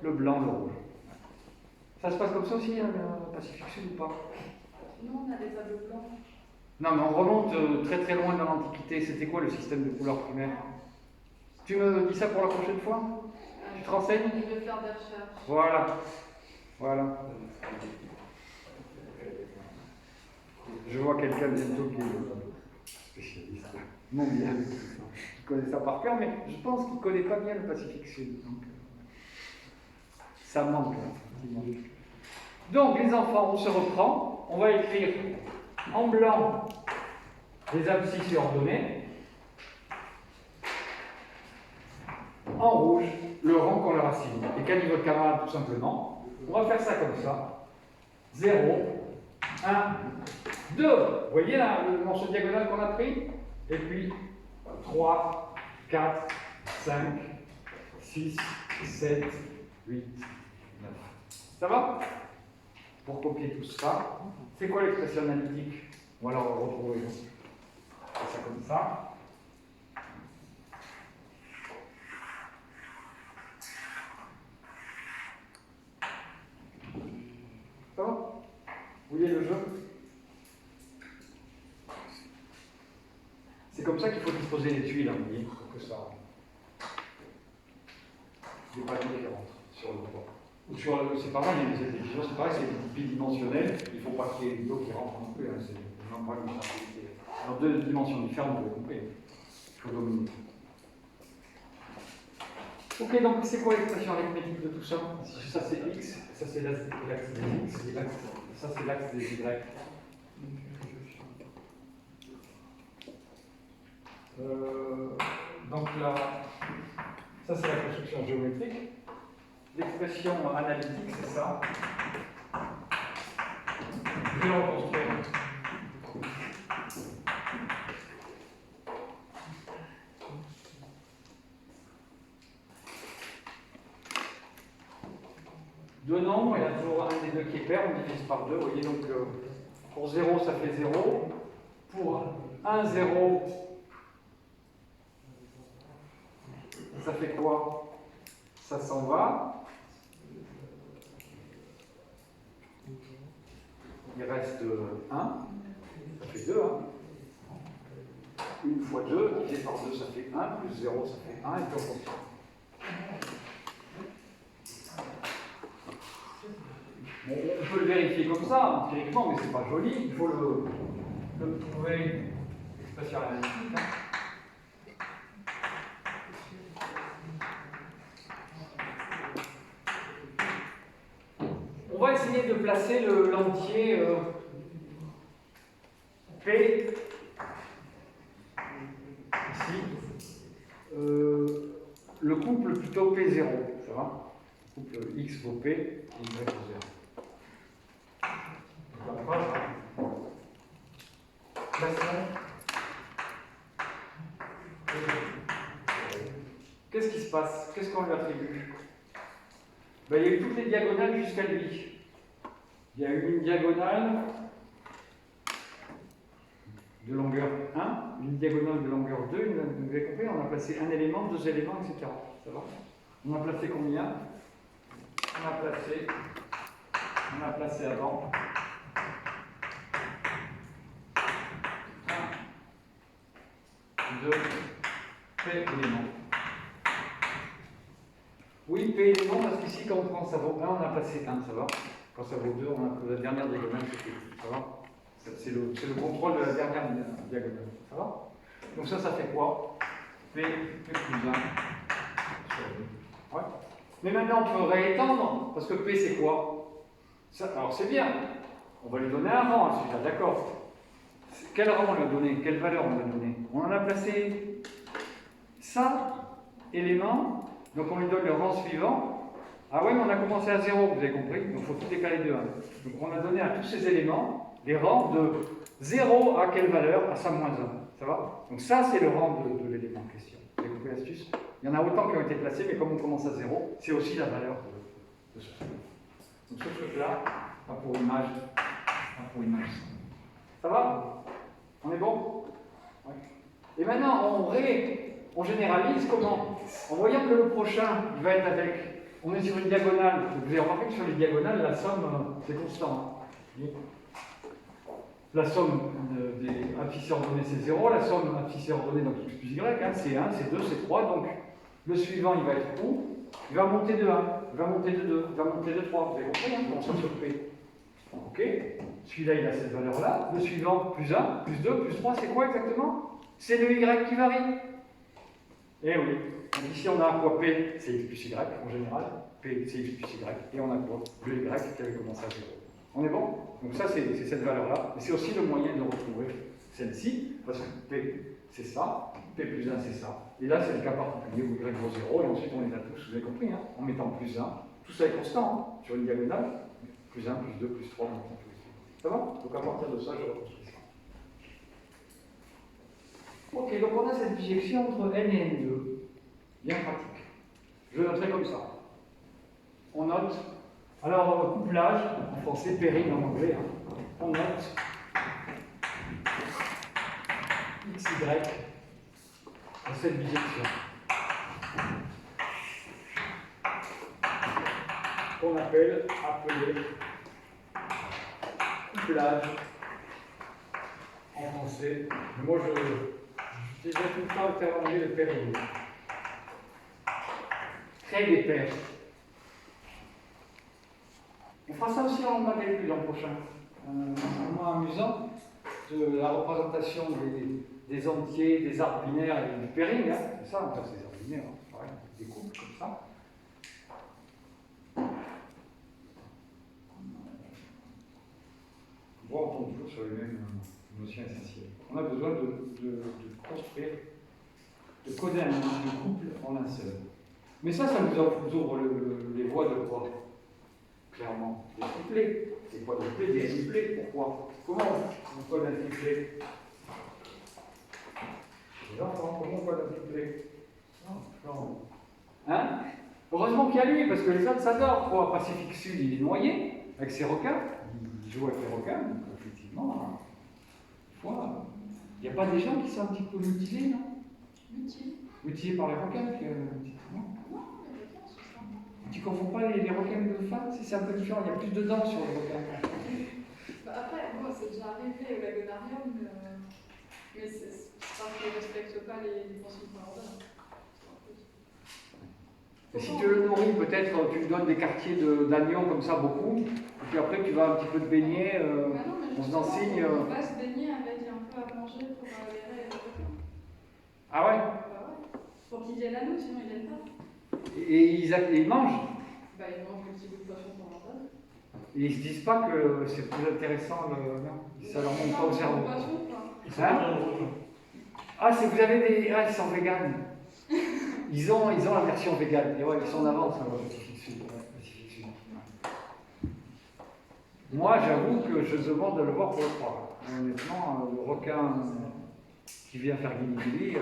le blanc, le rouge. Ça se passe comme ça aussi, hein, le Pacifique Sud ou pas? Nous, on a des tableaux blancs. Non, mais on remonte très très loin dans l'Antiquité. C'était quoi le système de couleurs primaires? Tu me dis ça pour la prochaine fois? Tu te renseignes? Je vais faire des recherches. Voilà. Je vois quelqu'un bientôt qui est spécialiste mondial, qui connaît ça par cœur, mais je pense qu'il ne connaît pas bien le Pacifique Sud. Donc, ça manque, effectivement. Donc, les enfants, on se reprend. On va écrire en blanc les abscisses ordonnées. En rouge, le rang qu'on leur assigne. Et qu'a dit votre camarade, tout simplement? On va faire ça comme ça. 0, 1, 2. Vous voyez là, le morceau diagonal qu'on a pris? Et puis 3, 4, 5, 6, 7, 8, 9. Ça va? Pour copier tout ça, c'est quoi l'expression analytique? On va la retrouver. On fait ça comme ça. Ça va? Vous voyez le jeu? C'est comme ça qu'il faut disposer les tuiles, vous voyez, pour que ça. Il n'y a pas de qui rentre sur le toit. Ou sur le. C'est pas mal, il y a des télévisions, c'est pareil, c'est bidimensionnel, il ne faut pas qu'il y ait une eau qui rentre non plus. Hein, c'est dans deux dimensions différentes, vous avez compris. Il faut dominer. Ok, donc c'est quoi l'expression arithmétique de tout ça? Ça c'est x, ça c'est l'axe des x, et ça c'est l'axe des y. Donc là, ça c'est la construction géométrique. L'expression analytique, c'est ça. Je vais le reconstruire. Deux nombres, il y a toujours un des deux qui est pair, on divise par deux. Vous voyez, donc pour 0, ça fait 0. Pour 1, 0, ça fait quoi? Ça s'en va. Il reste 1. Ça fait 2. Hein. 1 fois 2, divisé par 2, ça fait 1. Plus 0, ça fait 1. Et puis on continue. Bon, on peut le vérifier comme ça, empiriquement, mais c'est pas joli. Il faut le trouver, l'expression analytique. Hein. On va essayer de placer l'entier P ici. Le couple plutôt P0, ça va? Le couple X vaut P et Y vaut 0. Qu'est-ce qui se passe? Qu'est-ce qu'on lui attribue? Ben, il y a eu toutes les diagonales jusqu'à lui. Il y a eu une diagonale de longueur 1, une diagonale de longueur 2, vous avez compris, on a placé un élément, deux éléments, etc. Ça va? On a placé combien? On a placé avant 1, 2, P éléments. Oui, P éléments, parce qu'ici, quand on prend ça vaut 1, on a placé 1, ça va? Quand ça vaut 2, on a la dernière diagonale, ça va? C'est le contrôle de la dernière diagonale, ça va? Donc ça fait quoi? P plus 1 sur 2. Ouais. Mais maintenant, on peut réétendre, parce que P, c'est quoi? Ça, alors, c'est bien. On va lui donner un rang à celui-là, d'accord? Quel rang on lui a donné? Quelle valeur on lui a donné? On en a placé ça, élément, donc on lui donne le rang suivant. Ah ouais, mais on a commencé à 0, vous avez compris? Donc il faut tout décaler de 1. Donc on a donné à tous ces éléments des rangs de 0 à quelle valeur? À ça moins 1. Ça va? Donc ça, c'est le rang de l'élément en question. Vous avez compris l'astuce? Il y en a autant qui ont été placés, mais comme on commence à 0, c'est aussi la valeur de ce truc. Donc ce truc-là, pas pour image, pas pour image. Ça va? On est bon? Ouais. Et maintenant, on généralise comment? En voyant que le prochain, il va être avec... On est sur une diagonale. Vous avez remarqué que sur les diagonales, la somme, c'est constant. Hein. La somme des abscissés ordonnés, c'est 0. La somme abscissés ordonnée, donc x plus y, hein, c'est 1, c'est 2, c'est 3. Donc, le suivant, il va être où? Il va monter de 1, il va monter de 2, il va monter de 3. Vous avez compris, hein, on s'en sur P. Ok. Celui-là, il a cette valeur-là. Le suivant, plus 1, plus 2, plus 3, c'est quoi exactement? C'est le y qui varie. Eh oui. Donc ici, on a quoi? P, c'est x plus y en général. P, c'est x plus y. Et on a quoi? Le y qui avait commencé à 0. On est bon? Donc ça, c'est cette valeur-là. Et c'est aussi le moyen de retrouver celle-ci, parce que P, c'est ça. P plus 1, c'est ça. Et là, c'est le cas particulier où y vaut 0. Et ensuite, on les a tous, vous avez compris, hein, en mettant plus 1. Tout ça est constant, hein, sur une diagonale. Plus 1, plus 2, plus 3, on mettant plus 3. Ça va? Donc à partir de ça, je reconstruis ça. Ok, donc on a cette bijection entre n et n2. Bien pratique. Je noterai comme ça. On note, alors couplage, en français, pairing en anglais, hein. On note x, y dans cette bijection. Qu'on appelle couplage en français. Mais moi, j'utilise tout le temps le terme anglais de pairing. Créer des paires. On fera ça aussi en calcul l'an prochain. C'est vraiment amusant de la représentation des entiers, des arbres binaires et du pairing. Hein. C'est ça, enfin, c'est des arbres binaires, hein. Ouais, des couples comme ça. On retombe toujours sur les mêmes notions essentielles. On a besoin de construire, de coder un couple en un seul. Mais ça nous ouvre les voies de quoi? Clairement, des triplés. Des quoi de triplés, des triplés. Pourquoi? Comment on code un triplet? Les enfants, comment on code un triplet? Non. Hein? Heureusement qu'il y a lui, parce que les autres s'adorent. Quoi, Pacifique Sud, il est noyé avec ses requins. Il joue avec les requins, donc effectivement, il n'y a pas des gens qui sont un petit peu mutilés, non? Mutilés par les requins, non? Tu confonds pas les requins de femmes? C'est un peu différent, il y a plus de dents sur les requins. Bah après, moi, c'est déjà arrivé au lagonarium, mais c'est parce qu'ils ne respectent pas les consignes qu'on leur donne. Et si tu le nourris, peut-être tu lui donnes des quartiers d'agneaux comme ça, beaucoup, et puis après tu vas un petit peu te baigner, on se enseigne. On va se baigner avec un peu à manger pour aérer les requins. Ah ouais? Bah ouais. Pour qu'ils viennent à nous, sinon ils viennent pas. Et ils mangent? Bah ils mangent le petit bout de poisson qu'on leur donne. Et ils se disent pas que c'est plus intéressant, non? Ça leur monte pas au cerveau. Hein? Ah, c'est vous avez des... Ah, ils sont véganes. Ils ont la version végane. Et ouais, ils sont en avance, alors, Pacifique Sud. Moi, j'avoue que je demande de le voir pour le croire. Honnêtement, le requin qui vient faire guili-guili,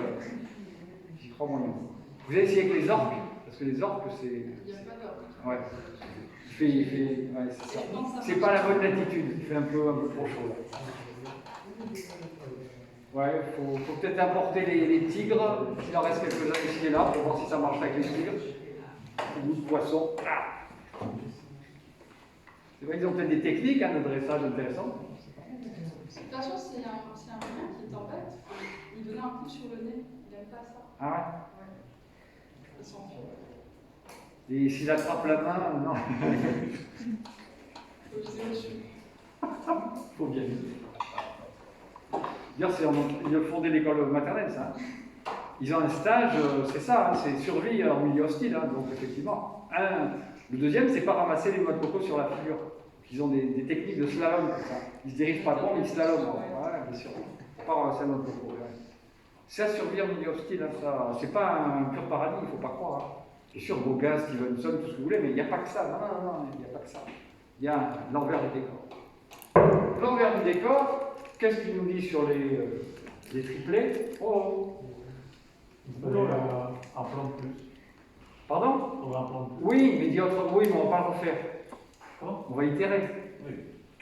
j'y crois moyen. Vous avez essayé avec les orques? Parce que les orques, c'est... Il n'y a pas d'orque. Ouais. Ouais, c'est ça. C'est pas la bonne latitude. Il fait un peu trop chaud, là. Ouais, il faut peut-être importer les tigres, s'il en reste quelques-uns ici et là, pour voir si ça marche avec les tigres. Des bouts de poisson. C'est vrai qu'ils ont peut-être des techniques de dressage intéressantes. De toute façon, s'il y a un requin qui t'embête, il donne un coup sur le nez. Il n'aime pas ça. Ah ouais? Ouais. Il s'enfuit. Et s'il attrape la main, non. Faut viser au-dessus. Faut bien viser. D'ailleurs, ils le font dès l'école maternelle, ça. Ils ont un stage, c'est ça, c'est survie en milieu hostile, donc effectivement. Le deuxième, c'est pas ramasser les noix de coco sur la figure. Ils ont des techniques de slalom, comme ça. Ils se dirigent pas trop, mais ils slaloment. Ouais, bien sûr. Pas ramasser la noix de coco. Ouais. Ça, survie en milieu hostile, ça, c'est pas un pur paradis, il faut pas croire. Hein. Bien sûr, Gauguin, Stevenson, tout ce que vous voulez, mais il n'y a pas que ça. Non, il n'y a pas que ça. Il y a l'envers du décor. L'envers du décor, qu'est-ce qu'il nous dit sur les triplés? Oh, Il faudrait un plan de plus. Pardon? Il faudrait un plan de plus. Oui, mais dit autrement, oui, mais on va pas le refaire. Comment? On va itérer. Oui.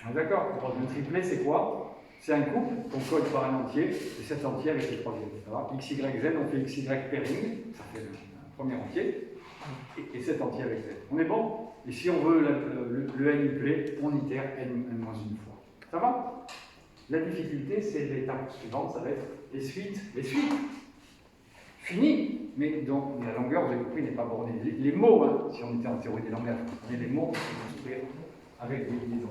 Ah, d'accord. Le triplet, c'est quoi? C'est un couple qu'on code par un entier, et cet entier avec les troisièmes. X, Y, Z, on fait X, Y pairing, ça fait un premier entier, et cet entier avec Z. On est bon? Et si on veut le n triplet, on itère n-1 fois. Ça va? La difficulté, c'est l'étape suivante, ça va être les suites. Les suites! Fini! Mais donc, la longueur, vous avez compris, n'est pas bornée. Les mots, hein, si on était en théorie des langages, on les mots qu'on peut construire avec des entiers.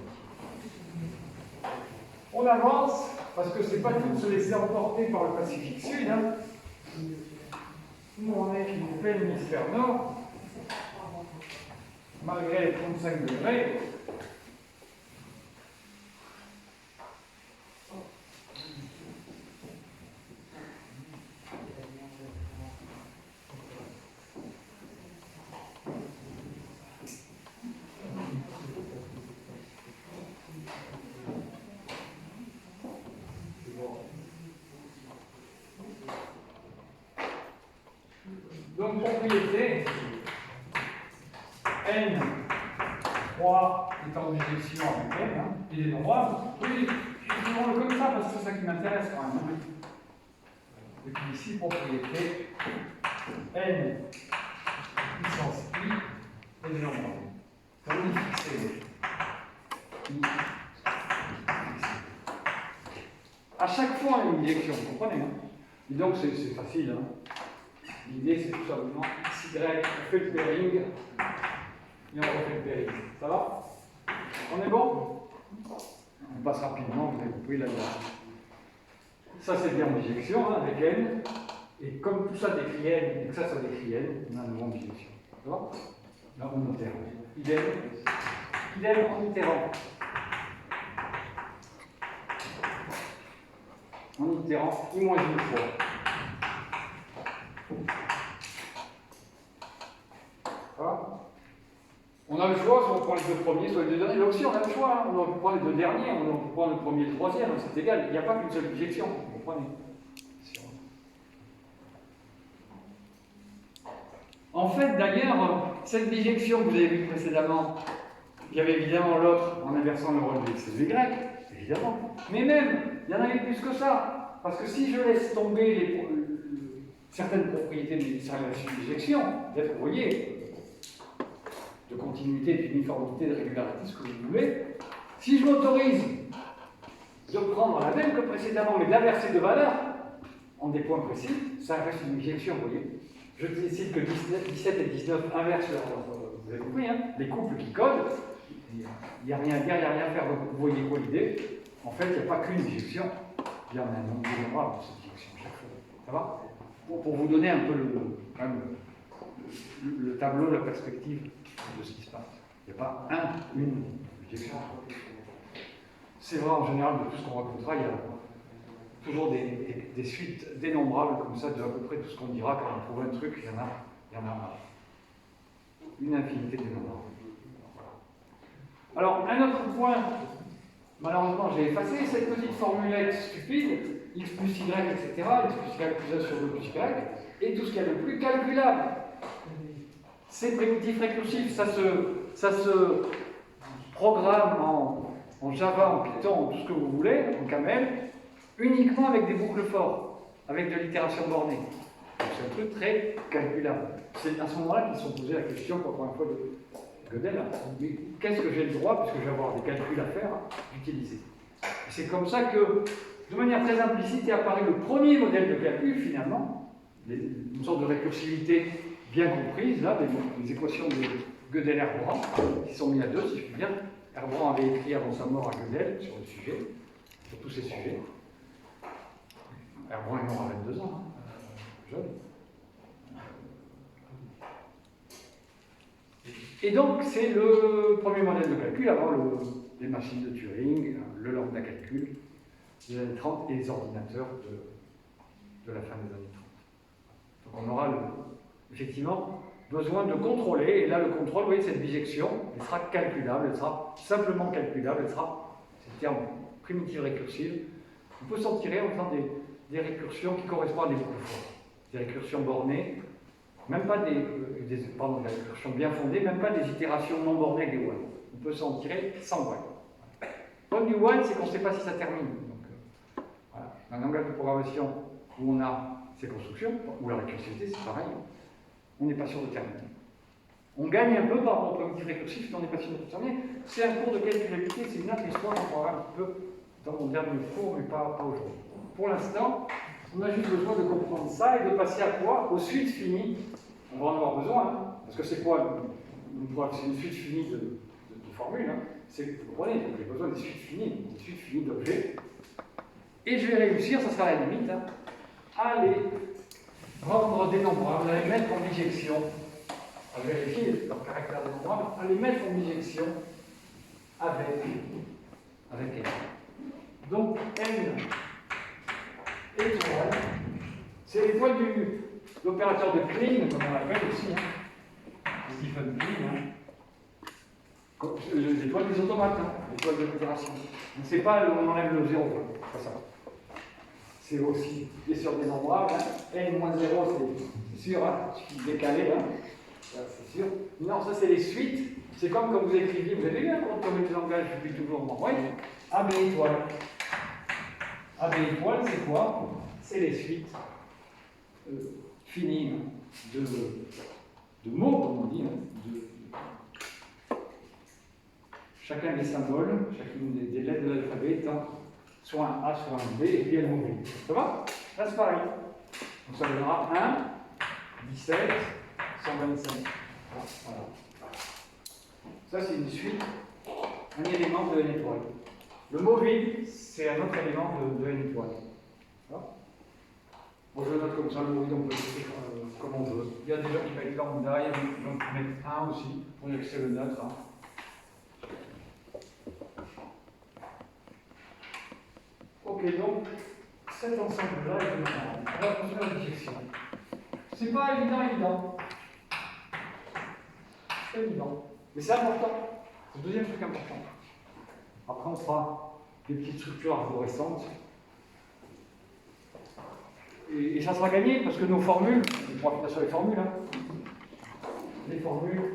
On avance, parce que c'est pas tout de se laisser emporter par le Pacifique Sud. Hein. Nous, on est en plein hémisphère nord, malgré les 35 degrés. Donc, propriété, n, 3 est en bijection avec n, hein, il est nombrable. Oui, je vais le comme ça parce que c'est ça qui m'intéresse quand même. Et puis ici, propriété, n puissance i est nombrable. Donc, on est fixé i. À chaque fois, il y a une bijection, vous comprenez, hein? Et donc, c'est facile, hein? L'idée, c'est tout simplement XY, on fait le pairing, et on refait le pairing. Ça va? On est bon? On passe rapidement, vous avez compris là. Ça, c'est bien en bijection, hein, avec n. Et comme tout ça décrit n, et que ça décrit n, on a un nouveau en bijection. Ça va? Là, on itère. Idem en itérant. En itérant, i moins une fois. Voilà. On a le choix, soit on prend les deux premiers, soit les deux derniers. Là aussi, on a le choix. Hein. On peut prendre les deux derniers, on peut prendre le premier et le troisième, c'est égal. Il n'y a pas qu'une seule bijection, vous comprenez? En fait, d'ailleurs, cette bijection que vous avez vue précédemment, il y avait évidemment l'autre en inversant le rôle de x et de y, évidemment. Mais même, il y en avait plus que ça. Parce que si je laisse tomber certaines propriétés de relation de bijection, peut-être, vous voyez, de continuité, d'uniformité, de régularité, ce que vous voulez, si je m'autorise de prendre la même que précédemment, mais d'inverser de valeur, en des points précis, ça reste une bijection, vous voyez. Je décide que 17 et 19 inversent vous avez compris, hein, les couples qui codent, il n'y a rien à dire, il n'y a rien à faire. Donc vous voyez quoi l'idée? En fait, il n'y a pas qu'une bijection, il y en a un nombre innombrable de ces bijections chaque fois. Ça va? Pour vous donner un peu le tableau, la perspective de ce qui se passe. Il n'y a pas une bijection. C'est vrai en général de tout ce qu'on racontera, il y a toujours des suites dénombrables comme ça de à peu près tout ce qu'on dira quand on trouve un truc, il y en a une infinité dénombrables. Alors, un autre point, malheureusement j'ai effacé cette petite formulette stupide, x plus y, etc., x plus y plus 1 sur 2 plus y, et tout ce qu'il y a de plus calculable. Ces primitifs récursifs, ça se programme en Java, en Python, en tout ce que vous voulez, en Camel, uniquement avec des boucles forts, avec de l'itération bornée. C'est un truc très calculable. C'est à ce moment-là qu'ils se sont posé la question, pour la première fois, de Gödel, mais qu'est-ce que j'ai le droit, puisque je vais avoir des calculs à faire, d'utiliser. C'est comme ça que, de manière très implicite, est apparu le premier modèle de calcul, finalement, une sorte de récursivité bien comprise, là, des équations de Gödel-Herbrand, qui sont mises à deux, si je puis dire. Herbrand avait écrit avant sa mort à Gödel sur le sujet, sur tous ces sujets. Herbrand est mort à 22 ans, jeune. Et donc, c'est le premier modèle de calcul avant les machines de Turing, le lambda calcul des années 30 et les ordinateurs de la fin des années 30. Donc, on aura effectivement besoin de contrôler, et là, le contrôle, vous voyez, cette bijection, elle sera calculable, elle sera simplement calculable, elle sera, c'est le terme primitive récursive. On peut s'en tirer en faisant des récursions qui correspondent à des boucles fortes. des récursions bornées, même pas des récursions bien fondées, même pas des itérations non bornées avec des while. On peut s'en tirer sans while. Le problème du while, c'est qu'on ne sait pas si ça termine. Donc, voilà. Un langage de programmation où on a ces constructions, ou la récursivité, c'est pareil, on n'est pas sûr de terminer. On gagne un peu par rapport au primitif récursif, mais on n'est pas sûr de terminer. C'est un cours de calculabilité, c'est une autre histoire qu'on pourra un petit peu dans mon dernier cours, mais pas aujourd'hui. Pour l'instant, on a juste besoin de comprendre ça et de passer à quoi? Aux suites finies. On va en avoir besoin, hein, parce que c'est quoi? C'est une suite finie de formules. Hein. Vous comprenez, j'ai besoin des suites finies d'objets. Et je vais réussir, ça sera la limite, hein, à les rendre dénombrables, à les mettre en bijection, à vérifier leur caractère dénombrable, à les mettre en bijection avec n. Donc n étoile, c'est l'étoile de l'opérateur de Kleene, comme on l'appelle aussi, hein. Stephen Kleene, hein. L'étoile des automates, hein. L'étoile de l'opération. C'est pas on enlève le 0, c'est pas ça. C'est aussi des sur dénombrable, hein. n-0, c'est sûr, hein. Décalé, hein. C'est sûr. Non, ça c'est les suites. C'est comme quand vous écriviez, vous avez vu un cours de communauté de langage depuis toujours, oui. AB étoile. AB étoile, c'est quoi? C'est les suites finies de mots, comme on dit, hein, chacun des symboles, chacune des lettres de l'alphabet étant soit un A, soit un B, et puis elle mobile. Ça va? Là, c'est pareil. Donc ça donnera 1, 17, 125. Voilà. Ça, c'est une suite, un élément de n étoile. Le mot vide, c'est un autre élément de n étoile. Bon, je note comme ça, le mot vide, on peut l'écrire comme on veut. Il y a des gens qui mettent lambda, il y a des gens qui mettent 1 aussi, pour dire que c'est le neutre. Hein. Ok, donc, cet ensemble-là est dénombrable. On va construire la bijection. C'est pas évident. C'est évident. Mais c'est important. C'est le deuxième truc important. Après, on fera des petites structures arborescentes. Et ça sera gagné parce que nos formules, on pourra finir sur les formules, hein. Les formules,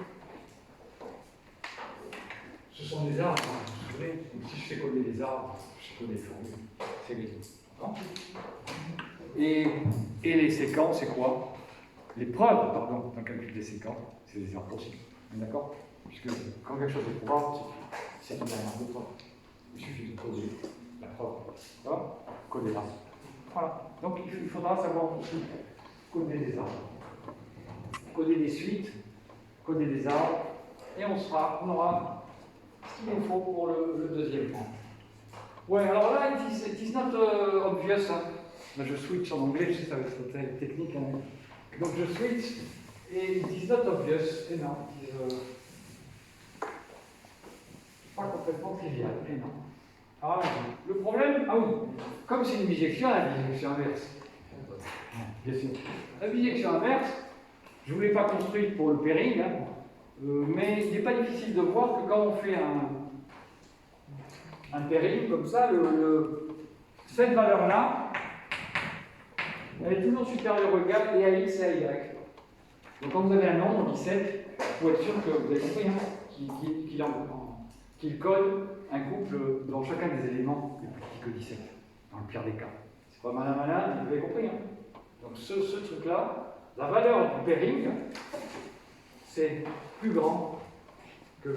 ce sont des arbres. Hein, vous vous souvenez, donc si je fais coder des arbres, je fais coder des formules. C'est gagné. Et les séquences, c'est quoi? Les preuves, pardon, d'un calcul des séquences, c'est des arbres aussi. D'accord? Puisque quand quelque chose est probable, c'est une variable de preuve. Il suffit de coder la preuve. Voilà? Coder l'arbre. Voilà. Donc il faudra savoir aussi coder des arbres, coder des suites, coder des arbres, et on aura ce qu'il nous faut pour le deuxième point. Ouais, alors là, it is not obvious. Hein. Là, je switch en anglais, je sais, ça va être technique. Hein. Donc je switch, et it is not obvious, et non, it is pas complètement trivial, et non. Ah, le problème, ah oui, comme c'est une bijection, la bijection inverse. Bien sûr. La bijection inverse, je ne vous l'ai pas construite pour le pairing, hein, mais il n'est pas difficile de voir que quand on fait un pairing comme ça, cette valeur-là, elle est toujours supérieure ou égale et à x et à y. Donc quand vous avez un nombre, 17, il faut être sûr que vous avez compris hein, qu'il code un couple dans chacun des éléments est plus petit que 17, dans le pire des cas. C'est pas malin, mais vous avez compris. Hein. Donc ce truc-là, la valeur du pairing, c'est plus grand que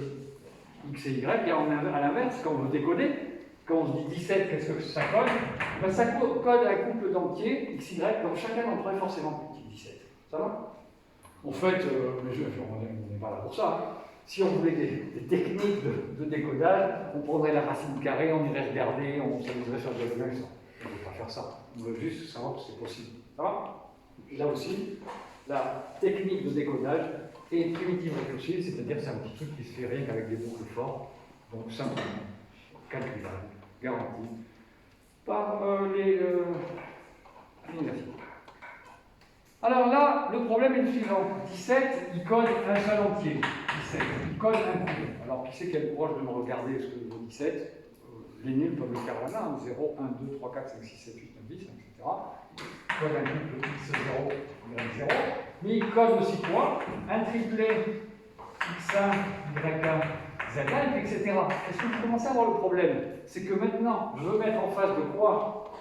x et y, et à l'inverse, quand on veut décoder, quand on se dit 17, qu'est-ce que ça code? Ben, ça code un couple d'entiers, x, y, dont chacun d'entre eux est forcément plus petit que 17. Ça va? En fait, on n'est pas là pour ça. Hein. Si on voulait des techniques de décodage, on prendrait la racine carrée, on irait regarder, on s'amuserait sur le diagonale. On ne veut pas faire ça. On veut juste savoir que c'est possible. Ça va? Là aussi, la technique de décodage est primitive récursive, c'est-à-dire c'est un petit truc qui se fait rien qu'avec des boucles fortes, donc simplement calculable, garanti par l'université. Alors là, le problème est le suivant. 17, il code un seul entier. 17, il code un couple. Alors, qui c'est qui est proche de me regarder ce que je veux 17 Les nuls peuvent le faire là, 0, 1, 2, 3, 4, 5, 6, 7, 8, 9, 10, etc. code un triple x0, y0, mais il code aussi quoi? Un triplet x1, y1, z1, etc. Est-ce que vous commencez à voir le problème? C'est que maintenant, je veux mettre en face de quoi?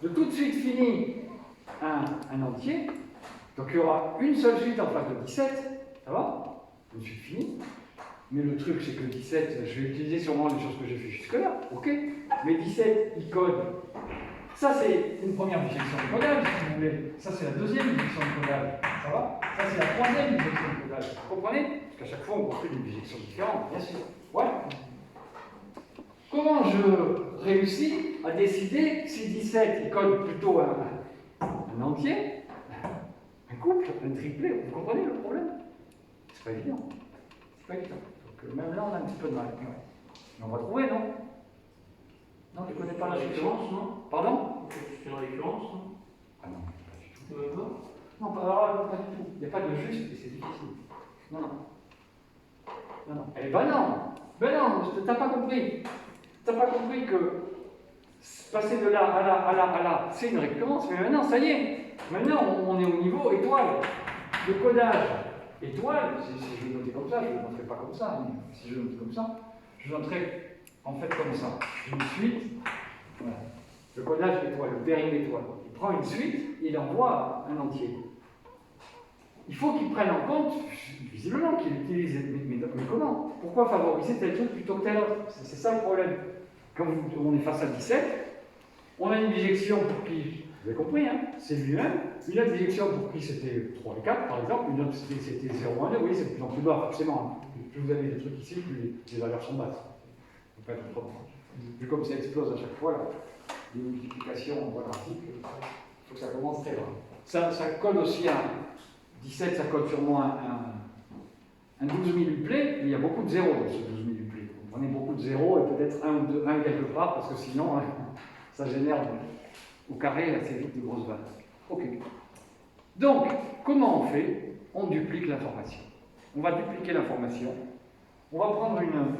De tout de suite fini un entier. Donc il y aura une seule suite en face de 17, ça va? Une suite finie. Mais le truc, c'est que 17, je vais utiliser sûrement les choses que j'ai fait jusque-là, ok? Mais 17, il code. Ça, c'est une première bijection de codage, si vous voulez. Ça, c'est la deuxième bijection de codage. Ça va? Ça, c'est la troisième bijection de codage. Vous comprenez? Parce qu'à chaque fois, on construit des bijections différentes, bien sûr. Ouais? Comment je réussis à décider si 17, il code plutôt un entier, un couple, un triplet? Vous comprenez le problème? C'est pas évident. C'est pas évident. Donc, même là, on a un petit peu de mal. Ouais. Mais on va trouver, non? Non, tu ne connais pas la récurrence, non? Pardon? C'est une récurrence, non? Ah non, pas du tout. D'accord. Non, pas du tout. Il n'y a pas de juste et c'est difficile. Non, non. Non, non. Eh ben non! Ben non, t'as pas compris. T'as pas compris que passer de là à là, c'est une récurrence, mais maintenant, ça y est. Maintenant, on est au niveau étoile. Le codage étoile, si je le notais comme ça, je ne le noterai pas comme ça, mais si je le note comme ça, je le noterai en fait comme ça. Une suite, voilà. Le codage étoile, le pairing étoile. Il prend une suite et il envoie un entier. Il faut qu'il prenne en compte, visiblement, qu'il utilise, mais comment? Pourquoi favoriser tel truc plutôt que tel autre? C'est ça le problème. Quand on est face à 17, on a une bijection pour qui, vous avez compris, hein, c'est lui-même, une autre bijection pour qui c'était 3 et 4 par exemple, une autre c'était 0, 1, 2, oui, c'est de plus en plus bas, forcément. Plus vous avez des trucs ici, plus les valeurs sont basses. Ça peut être autrement. Vu comme ça explose à chaque fois, là, les multiplications quadratiques, il faut que ça commence très bas. Ça colle aussi à 17, ça colle sûrement un 12 000 mais il y a beaucoup de zéros dans ce 12 000 uplets. Vous prenez beaucoup de zéros et peut-être un quelque part, parce que sinon, hein, ça génère au carré assez vite de grosses valeurs. Ok. Donc, comment on fait? On duplique l'information. On va dupliquer l'information. On va prendre une...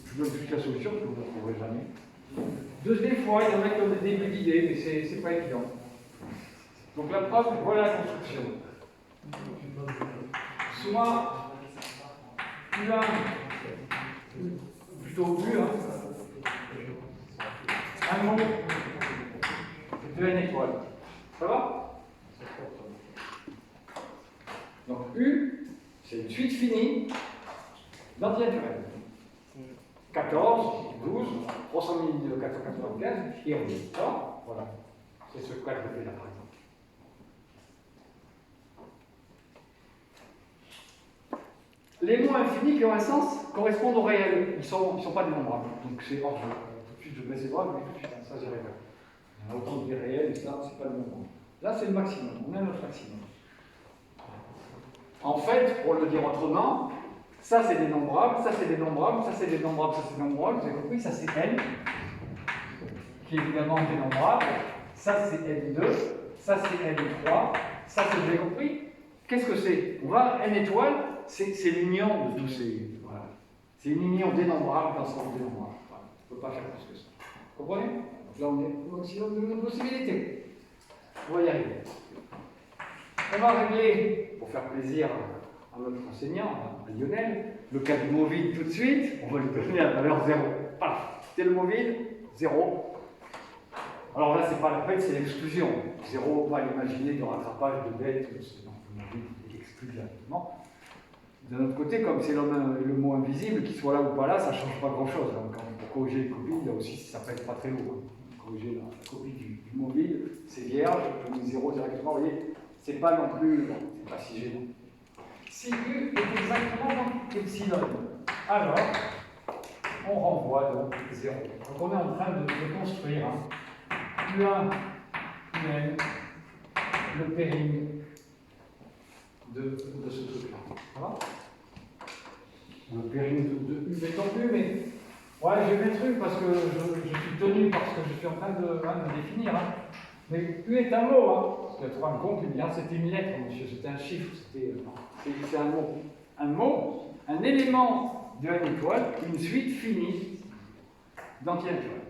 Je vous donne toute la solution, parce que vous ne la trouverez jamais. Des fois, il y en a qui ont des débuts d'idées, mais c'est pas évident. Donc la preuve, voilà la construction. Soit U1, plutôt U1, un mot de n étoile. Ça va? Donc U, c'est une suite finie d'entiers naturels. 14, 12, 300 000 de 495, et on dit ça, voilà. C'est ce cas que je fais là par exemple. Les mots infinis qui ont un sens correspondent au réel. Ils ne sont pas dénombrables. Donc c'est hors jeu. Tout de suite, je baisse les bras, mais tout de suite, ça j'ai rêvé. Il y en a autant de réels, et ça, c'est pas le nombre. Là, c'est le maximum. On a notre maximum. En fait, pour le dire autrement, ça c'est dénombrable, ça c'est dénombrable, ça c'est dénombrable, ça c'est dénombrable. Vous avez compris, ça c'est N, qui est évidemment dénombrable. Ça c'est N2, ça c'est N3, ça c'est, vous avez compris? Qu'est-ce que c'est? On va N étoile, c'est l'union de tous ces. Voilà. C'est une union dénombrable dans ce sens dénombrable. Voilà. On ne peut pas faire plus que ça. Vous comprenez? Donc là, on est aussi dans une possibilité. On va y arriver. On va régler, pour faire plaisir à notre enseignant, à Lionel, le cas du mot vide tout de suite. On va lui donner la valeur 0. Paf! C'est le mot vide, 0. Alors là, c'est pas la peine, c'est l'exclusion. 0, pas l'imaginer de rattrapage de bêtes, c'est non, le mot vide est exclu directement. D'un autre côté, comme c'est le mot invisible, qu'il soit là ou pas là, ça ne change pas grand-chose. Quand pour corriger les copies, là aussi, ça ne peut être pas très lourd. Corriger la copie du mot vide, c'est vierge, je mets 0 directement, vous voyez, c'est pas non plus, bon, c'est pas si gênant. Si U est exactement dans epsilon, alors on renvoie donc 0. Donc on est en train de construire U1, UN, le pairing de ce truc-là. Voilà. Le pairing de U étant plus, mais ouais, j'ai mes trucs parce que je suis tenu parce que je suis en train de définir. Hein. Mais U est un mot, hein. Parce que 3 compte, c'était une lettre, monsieur, c'était un chiffre, c'est un mot. Un mot, un élément de N étoile, une suite finie d'entiers étoiles.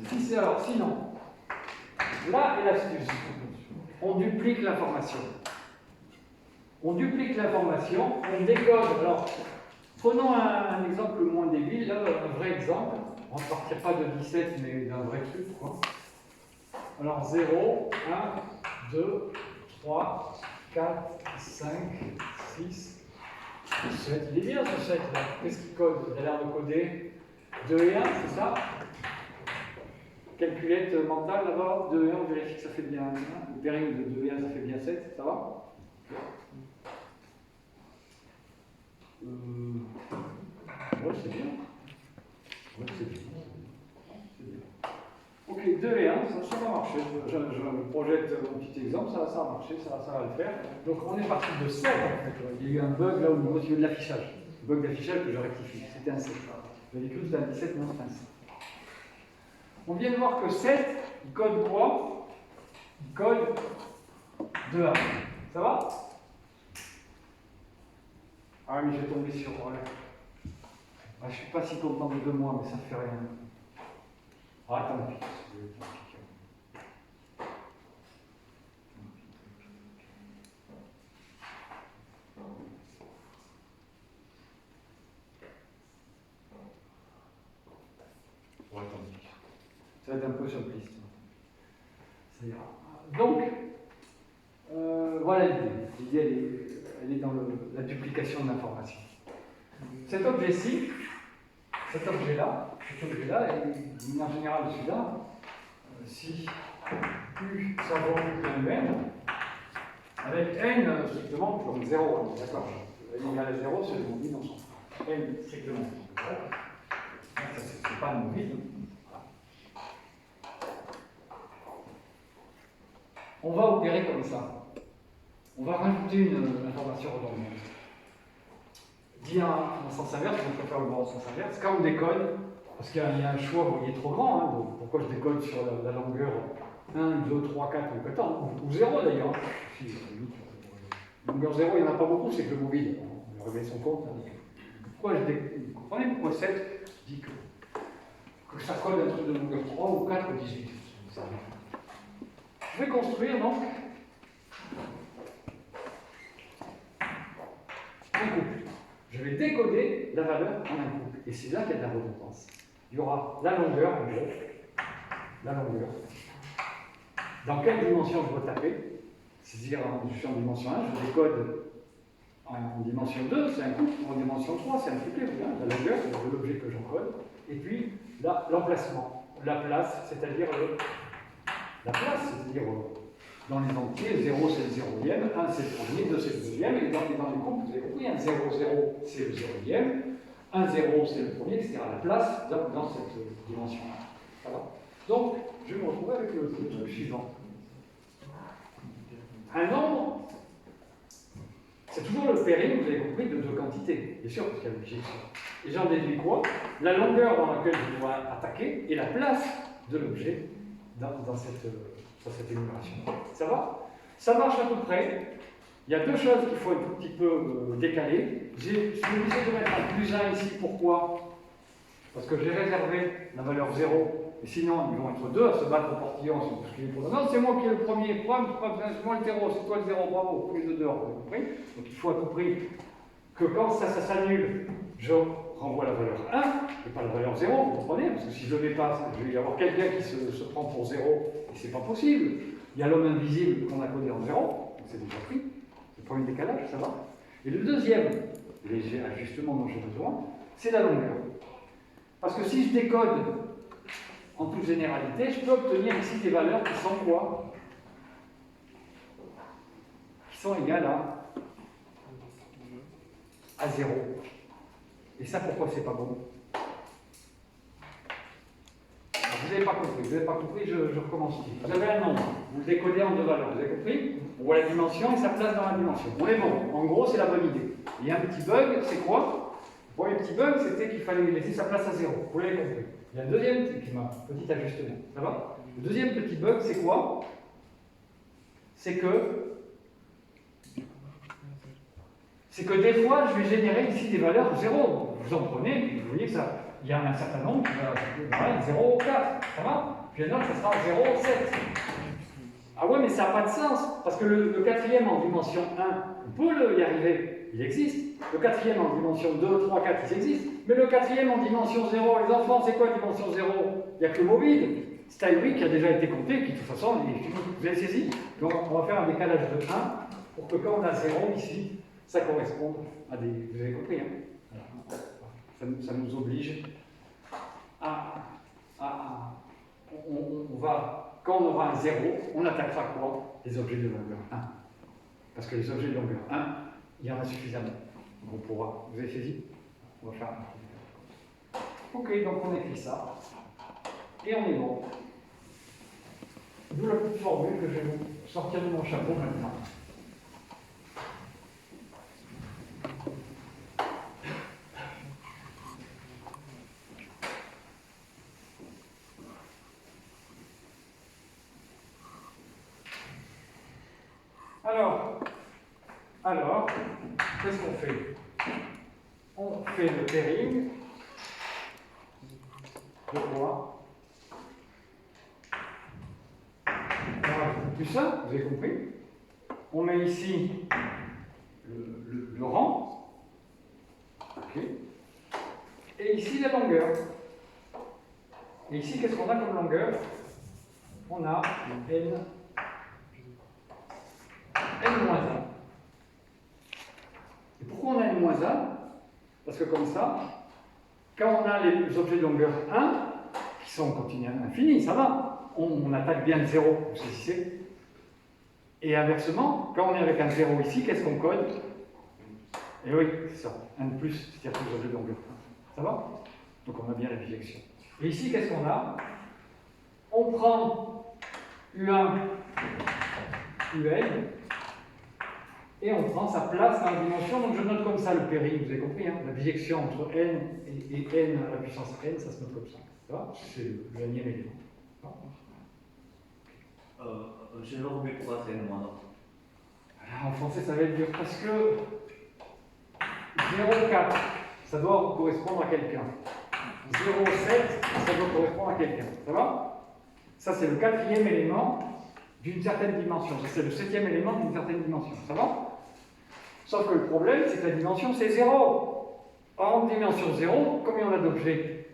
Si c'est alors, sinon, là est l'astuce. On duplique l'information. On duplique l'information, on décode. Alors, prenons un exemple moins débile, là, un vrai exemple. On ne partir pas de 17, mais d'un vrai truc, quoi. Alors, 0, 1, 2, 3, 4, 5, 6, 7. Il est bien ce 7 là. Qu'est-ce qu'il code? Il a l'air de coder 2 et 1, c'est ça? Calculette mentale là-bas, 2 et 1, on vérifie que ça fait bien 1. Le péril de 2 et 1, ça fait bien 7, ça va? Ouais, c'est bien. Ouais, c'est bien. C'est bien. Ok, 2 et 1, ça va marcher. Je projette mon petit exemple, ça va marcher, ça va le faire. Donc on est parti de 7 en fait. Il y a eu un bug là au niveau de l'affichage. Le bug d'affichage que je rectifie. C'était un 7. J'avais cru que c'était un 17, non, c'est un 7. On vient de voir que 7, il code quoi? Il code 2 1. Ça va? Ah mais j'ai tombé sur... Ah, je ne suis pas si content de moi, mais ça ne fait rien. Ah, tant pis. Ça va être un peu simpliste. Ça ira. Donc, voilà l'idée. L'idée, elle est dans la duplication de l'information. Cet objet-ci, cet objet-là, et d'une manière générale celui-là, si U ça vaut un n, avec n strictement comme 0, d'accord? N égale à 0, c'est le mobile dans son n strictement comme 0. Ça, c'est pas un mobile. On va opérer comme ça. On va rajouter une information redondante. Dit en sens inverse, on préfère le voir en sens inverse. Quand on décode, parce qu'il y a un choix, vous voyez, trop grand, hein, donc pourquoi je décode sur la longueur 1, 2, 3, 4, ou 14, ou 0 d'ailleurs. Longueur 0, il n'y en a pas beaucoup, c'est que le mobile, on réveille son compte. Pourquoi je décode? Vous comprenez pourquoi 7 dit que ça code un truc de longueur 3 ou 4 ou 18. Je vais construire donc un couple. Je vais décoder la valeur en un couple. Et c'est là qu'il y a de la redondance. Il y aura la longueur, en gros. La longueur. Dans quelle dimension je dois taper? C'est-à-dire, je suis en dimension 1, je décode en dimension 2, c'est un couple. En dimension 3, c'est un triplé. La longueur, c'est l'objet que j'encode. Et puis, l'emplacement. La place, c'est-à-dire dans les entiers, 0 c'est le zéroième, 1 c'est le premier, 2 c'est le deuxième, et dans les couples, vous avez compris, 1, 0, 0 c'est le zéroième, 1, 0 c'est le premier, etc. La place dans cette dimension-là. Voilà. Donc, je vais me retrouver avec le truc suivant. Un nombre, c'est toujours le péril, vous avez compris, de deux quantités, bien sûr, parce qu'il y a l'objection. Et j'en déduis quoi? La longueur dans laquelle je dois attaquer et la place de l'objet dans cette énumération. Ça va? Ça marche à peu près. Il y a deux choses qu'il faut un tout petit peu décaler. Je suis obligé de mettre un plus 1 ici. Pourquoi? Parce que j'ai réservé la valeur 0. Et sinon, ils vont être deux à se battre au portillon sur tout ce qui est pour. Non, c'est moi qui ai le premier. C'est moi le 0. C'est toi le 0. Bravo. Plus de dehors. Vous avez compris? Donc il faut à tout prix que quand ça s'annule, je renvoie la valeur 1 et pas la valeur 0, vous comprenez? Parce que si je ne le mets pas, je vais y avoir quelqu'un qui se prend pour 0 et c'est pas possible. Il y a l'homme invisible qu'on a codé en 0, donc c'est déjà pris. Le premier décalage, ça va. Et le deuxième léger ajustement dont j'ai besoin, c'est la longueur. Parce que si je décode en toute généralité, je peux obtenir ici des valeurs qui sont quoi? Qui sont égales à 0. Et ça, pourquoi c'est pas bon? Alors, vous n'avez pas compris, je recommence. Vous avez un nombre, vous le décodez en deux valeurs, vous avez compris? On voit la dimension et sa place dans la dimension. On est bon, en gros, c'est la bonne idée. Il y a un petit bug, c'est quoi? Le premier petit bug, c'était qu'il fallait laisser sa place à 0. Vous l'avez compris. Il y a un deuxième petit ajustement. Ça va? Le deuxième petit bug, c'est quoi? C'est que des fois, je vais générer ici des valeurs 0. Vous en prenez, et vous voyez que ça, il y a un certain nombre qui va 0, 4, ça va? Puis un autre, ça sera 0, 7. Ah ouais, mais ça n'a pas de sens, parce que le quatrième en dimension 1, on peut y arriver, il existe. Le quatrième en dimension 2, 3, 4, il existe. Mais le quatrième en dimension 0, les enfants, c'est quoi dimension 0? Il n'y a que le mot vide. C'est un oui qui a déjà été compté, qui de toute façon est fini. Vous avez saisi? Donc on va faire un décalage de 1 pour que quand on a 0 ici, ça corresponde à des... Vous avez compris, hein? Ça nous oblige on va, quand on aura un 0, on attaquera quoi? Les objets de longueur 1. Parce que les objets de longueur 1, il y en a suffisamment. Donc on pourra, vous avez saisi? On va faire un... Ok, donc on écrit ça. Et on est bon. D'où la petite formule que je vais vous sortir de mon chapeau maintenant. Alors, qu'est-ce qu'on fait? On fait le pairing de quoi? On rajoute plus ça, vous avez compris? On met ici le rang. Ok. Et ici la longueur. Et ici, qu'est-ce qu'on a comme longueur? On a n-1. Et pourquoi on a n-1? Parce que comme ça, quand on a les objets de longueur 1, qui sont continus à l'infini, ça va, on attaque bien le 0, vous saisissez? Et inversement, quand on est avec un 0 ici, qu'est-ce qu'on code? Et oui, c'est ça, 1 de plus, c'est-à-dire tous les objets de longueur 1. Ça va? Donc on a bien la bijection. Et ici, qu'est-ce qu'on a? On prend U1, UN, et on prend sa place dans la dimension. Donc je note comme ça le péri, vous avez compris, hein? La bijection entre n et n à la puissance n, ça se note comme ça. Ça va? C'est le énième élément. Je le remets pourquoi c'est moi alors? En français, ça va être dur parce que 0,4, ça doit correspondre à quelqu'un. 0,7, ça doit correspondre à quelqu'un. Ça va? Ça, c'est le quatrième élément d'une certaine dimension. Ça, c'est le septième élément d'une certaine dimension. Ça va? Sauf que le problème, c'est que la dimension, c'est 0. En dimension 0, combien on a d'objets?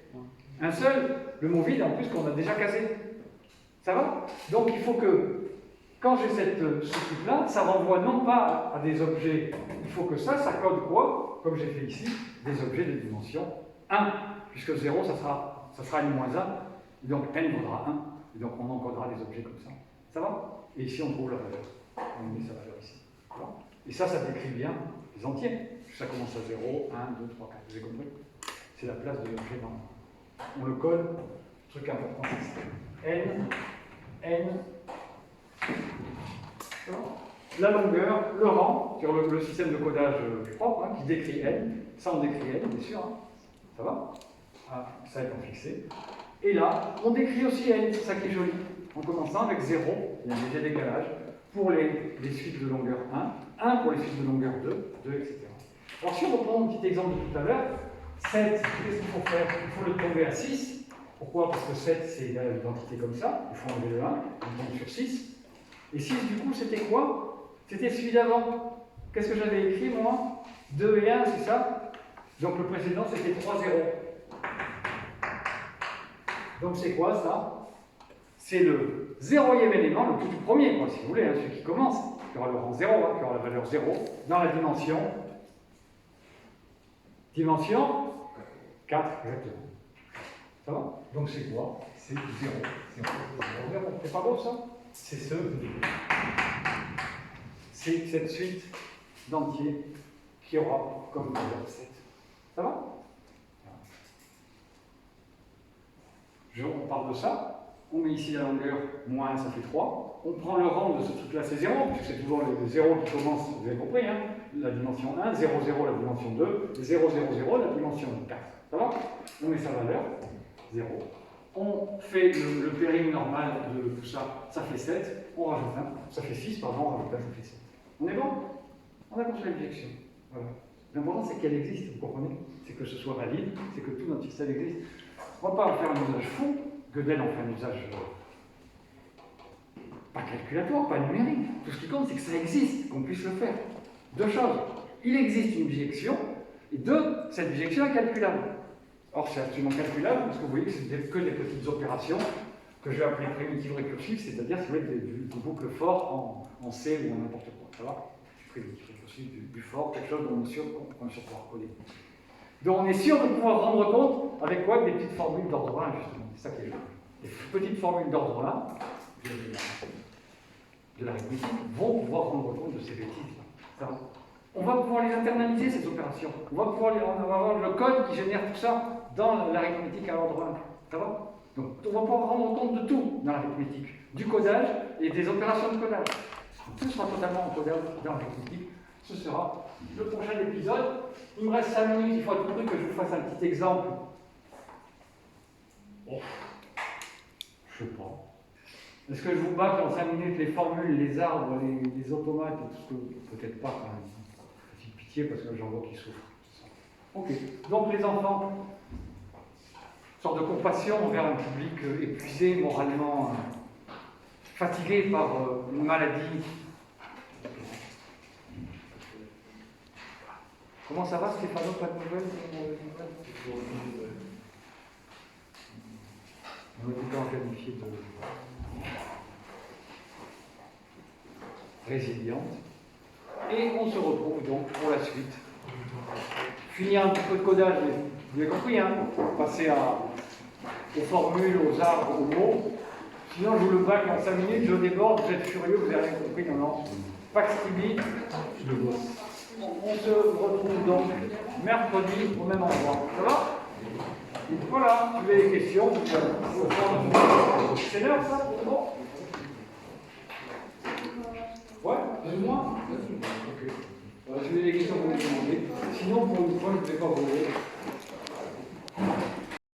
Un seul. Le mot vide, en plus, qu'on a déjà casé. Ça va? Donc, il faut que, quand j'ai ce truc-là, ça renvoie non pas à des objets. Il faut que ça code quoi? Comme j'ai fait ici, des objets de dimension 1. Puisque 0, ça sera n-1. Et donc, n vaudra 1. Et donc, on encodera des objets comme ça. Ça va? Et ici, on trouve la valeur. On met sa valeur ici. Voilà. Et ça décrit bien les entiers. Ça commence à 0, 1, 2, 3, 4. Vous avez compris? C'est la place de l'objet normal. On le code. Truc important, c'est ça. N. La longueur, le rang, sur le système de codage propre, hein, qui décrit n. Ça, on décrit n, bien sûr. Hein. Ça va? Ah, ça étant fixé. Et là, on décrit aussi n. C'est ça qui est joli. En commençant avec 0, il y a un léger décalage, pour les suites de longueur 1, 1 pour les suites de longueur 2, 2, etc. Alors si on reprend un petit exemple de tout à l'heure, 7, qu'est-ce qu'il faut faire? Il faut le tomber à 6. Pourquoi? Parce que 7, c'est l'identité comme ça, il faut enlever le 1, on tombe sur 6. Et 6, du coup, c'était quoi? C'était celui d'avant. Qu'est-ce que j'avais écrit, moi? 2 et 1, c'est ça? Donc le précédent, c'était 3, 0. Donc c'est quoi, ça? C'est le 0e élément, le tout premier, quoi, si vous voulez, hein, celui qui commence, qui aura le rang 0, hein, qui aura la valeur 0, dans la dimension 4, exactement. Ça va? Donc c'est quoi? C'est 0. C'est pas beau, ça? C'est c'est cette suite d'entiers qui aura comme valeur 7. Ça va? On parle de ça. On met ici la longueur, moins, ça fait 3. On prend le rang de ce truc-là, c'est 0, puisque c'est toujours les 0 qui commencent, vous avez compris, hein, la dimension 1, 0, 0, la dimension 2, 0, 0, 0, la dimension 4. Ça va? On met sa valeur, 0. On fait le pairing normal de tout ça, ça fait 7. On rajoute 1, ça fait 6, pardon, on rajoute 1, ça fait 7. On est bon? On a compris l'injection. Voilà. L'important, c'est qu'elle existe, vous comprenez? C'est que ce soit valide, c'est que tout notre système existe. On ne va pas en faire un usage fou. Gödel en fait un usage pas calculatoire, pas numérique. Tout ce qui compte, c'est que ça existe, qu'on puisse le faire. Deux choses. Il existe une bijection, et deux, cette bijection est calculable. Or, c'est absolument calculable, parce que vous voyez que c'est que des petites opérations que je vais appeler primitives récursives, c'est-à-dire si vous voulez du boucle fort en C ou en n'importe quoi. Ça va? Primitif récursif, du fort, quelque chose dont on est sûr qu'on va pouvoir coller. Donc on est sûr de pouvoir rendre compte avec quoi? Des petites formules d'ordre 1, justement. C'est ça qui est joli. Les petites formules d'ordre 1 de l'arithmétique vont pouvoir rendre compte de ces bêtises-là. On va pouvoir les internaliser, ces opérations. On va avoir le code qui génère tout ça dans l'arithmétique à l'ordre 1. Ça va? Donc on va pouvoir rendre compte de tout dans l'arithmétique, du codage et des opérations de codage. Tout sera totalement encodable dans l'arithmétique. Ce sera le prochain épisode. Il me reste 5 minutes, il faut à tout prix que je vous fasse un petit exemple. Oh. Je sais pas. Est-ce que je vous bâcle en 5 minutes les formules, les arbres, les automates et tout ce que... Peut-être pas quand même. Petite pitié parce que j'en vois qui souffrent. Ok. Donc les enfants, une sorte de compassion envers un public épuisé, moralement fatigué par une maladie. Comment ça va, Stéphano? Pas de nouvelles? On est encore qualifié de résiliente. Et on se retrouve donc pour la suite. Finir un petit peu de codage, vous avez compris, hein? Passer aux formules, aux arbres, aux mots. Sinon, je vous le bac en 5 minutes, je déborde, vous êtes furieux, vous n'avez rien compris, non. Pax tibi, je le vois. On se retrouve donc mercredi au même endroit. Ça va? Voilà, si vous avez des questions, c'est l'heure ça pour bon? Ouais, plus ou moins? Ok. Si vous avez des questions, vous me demandez. Sinon, pour une fois, je ne vais pas vous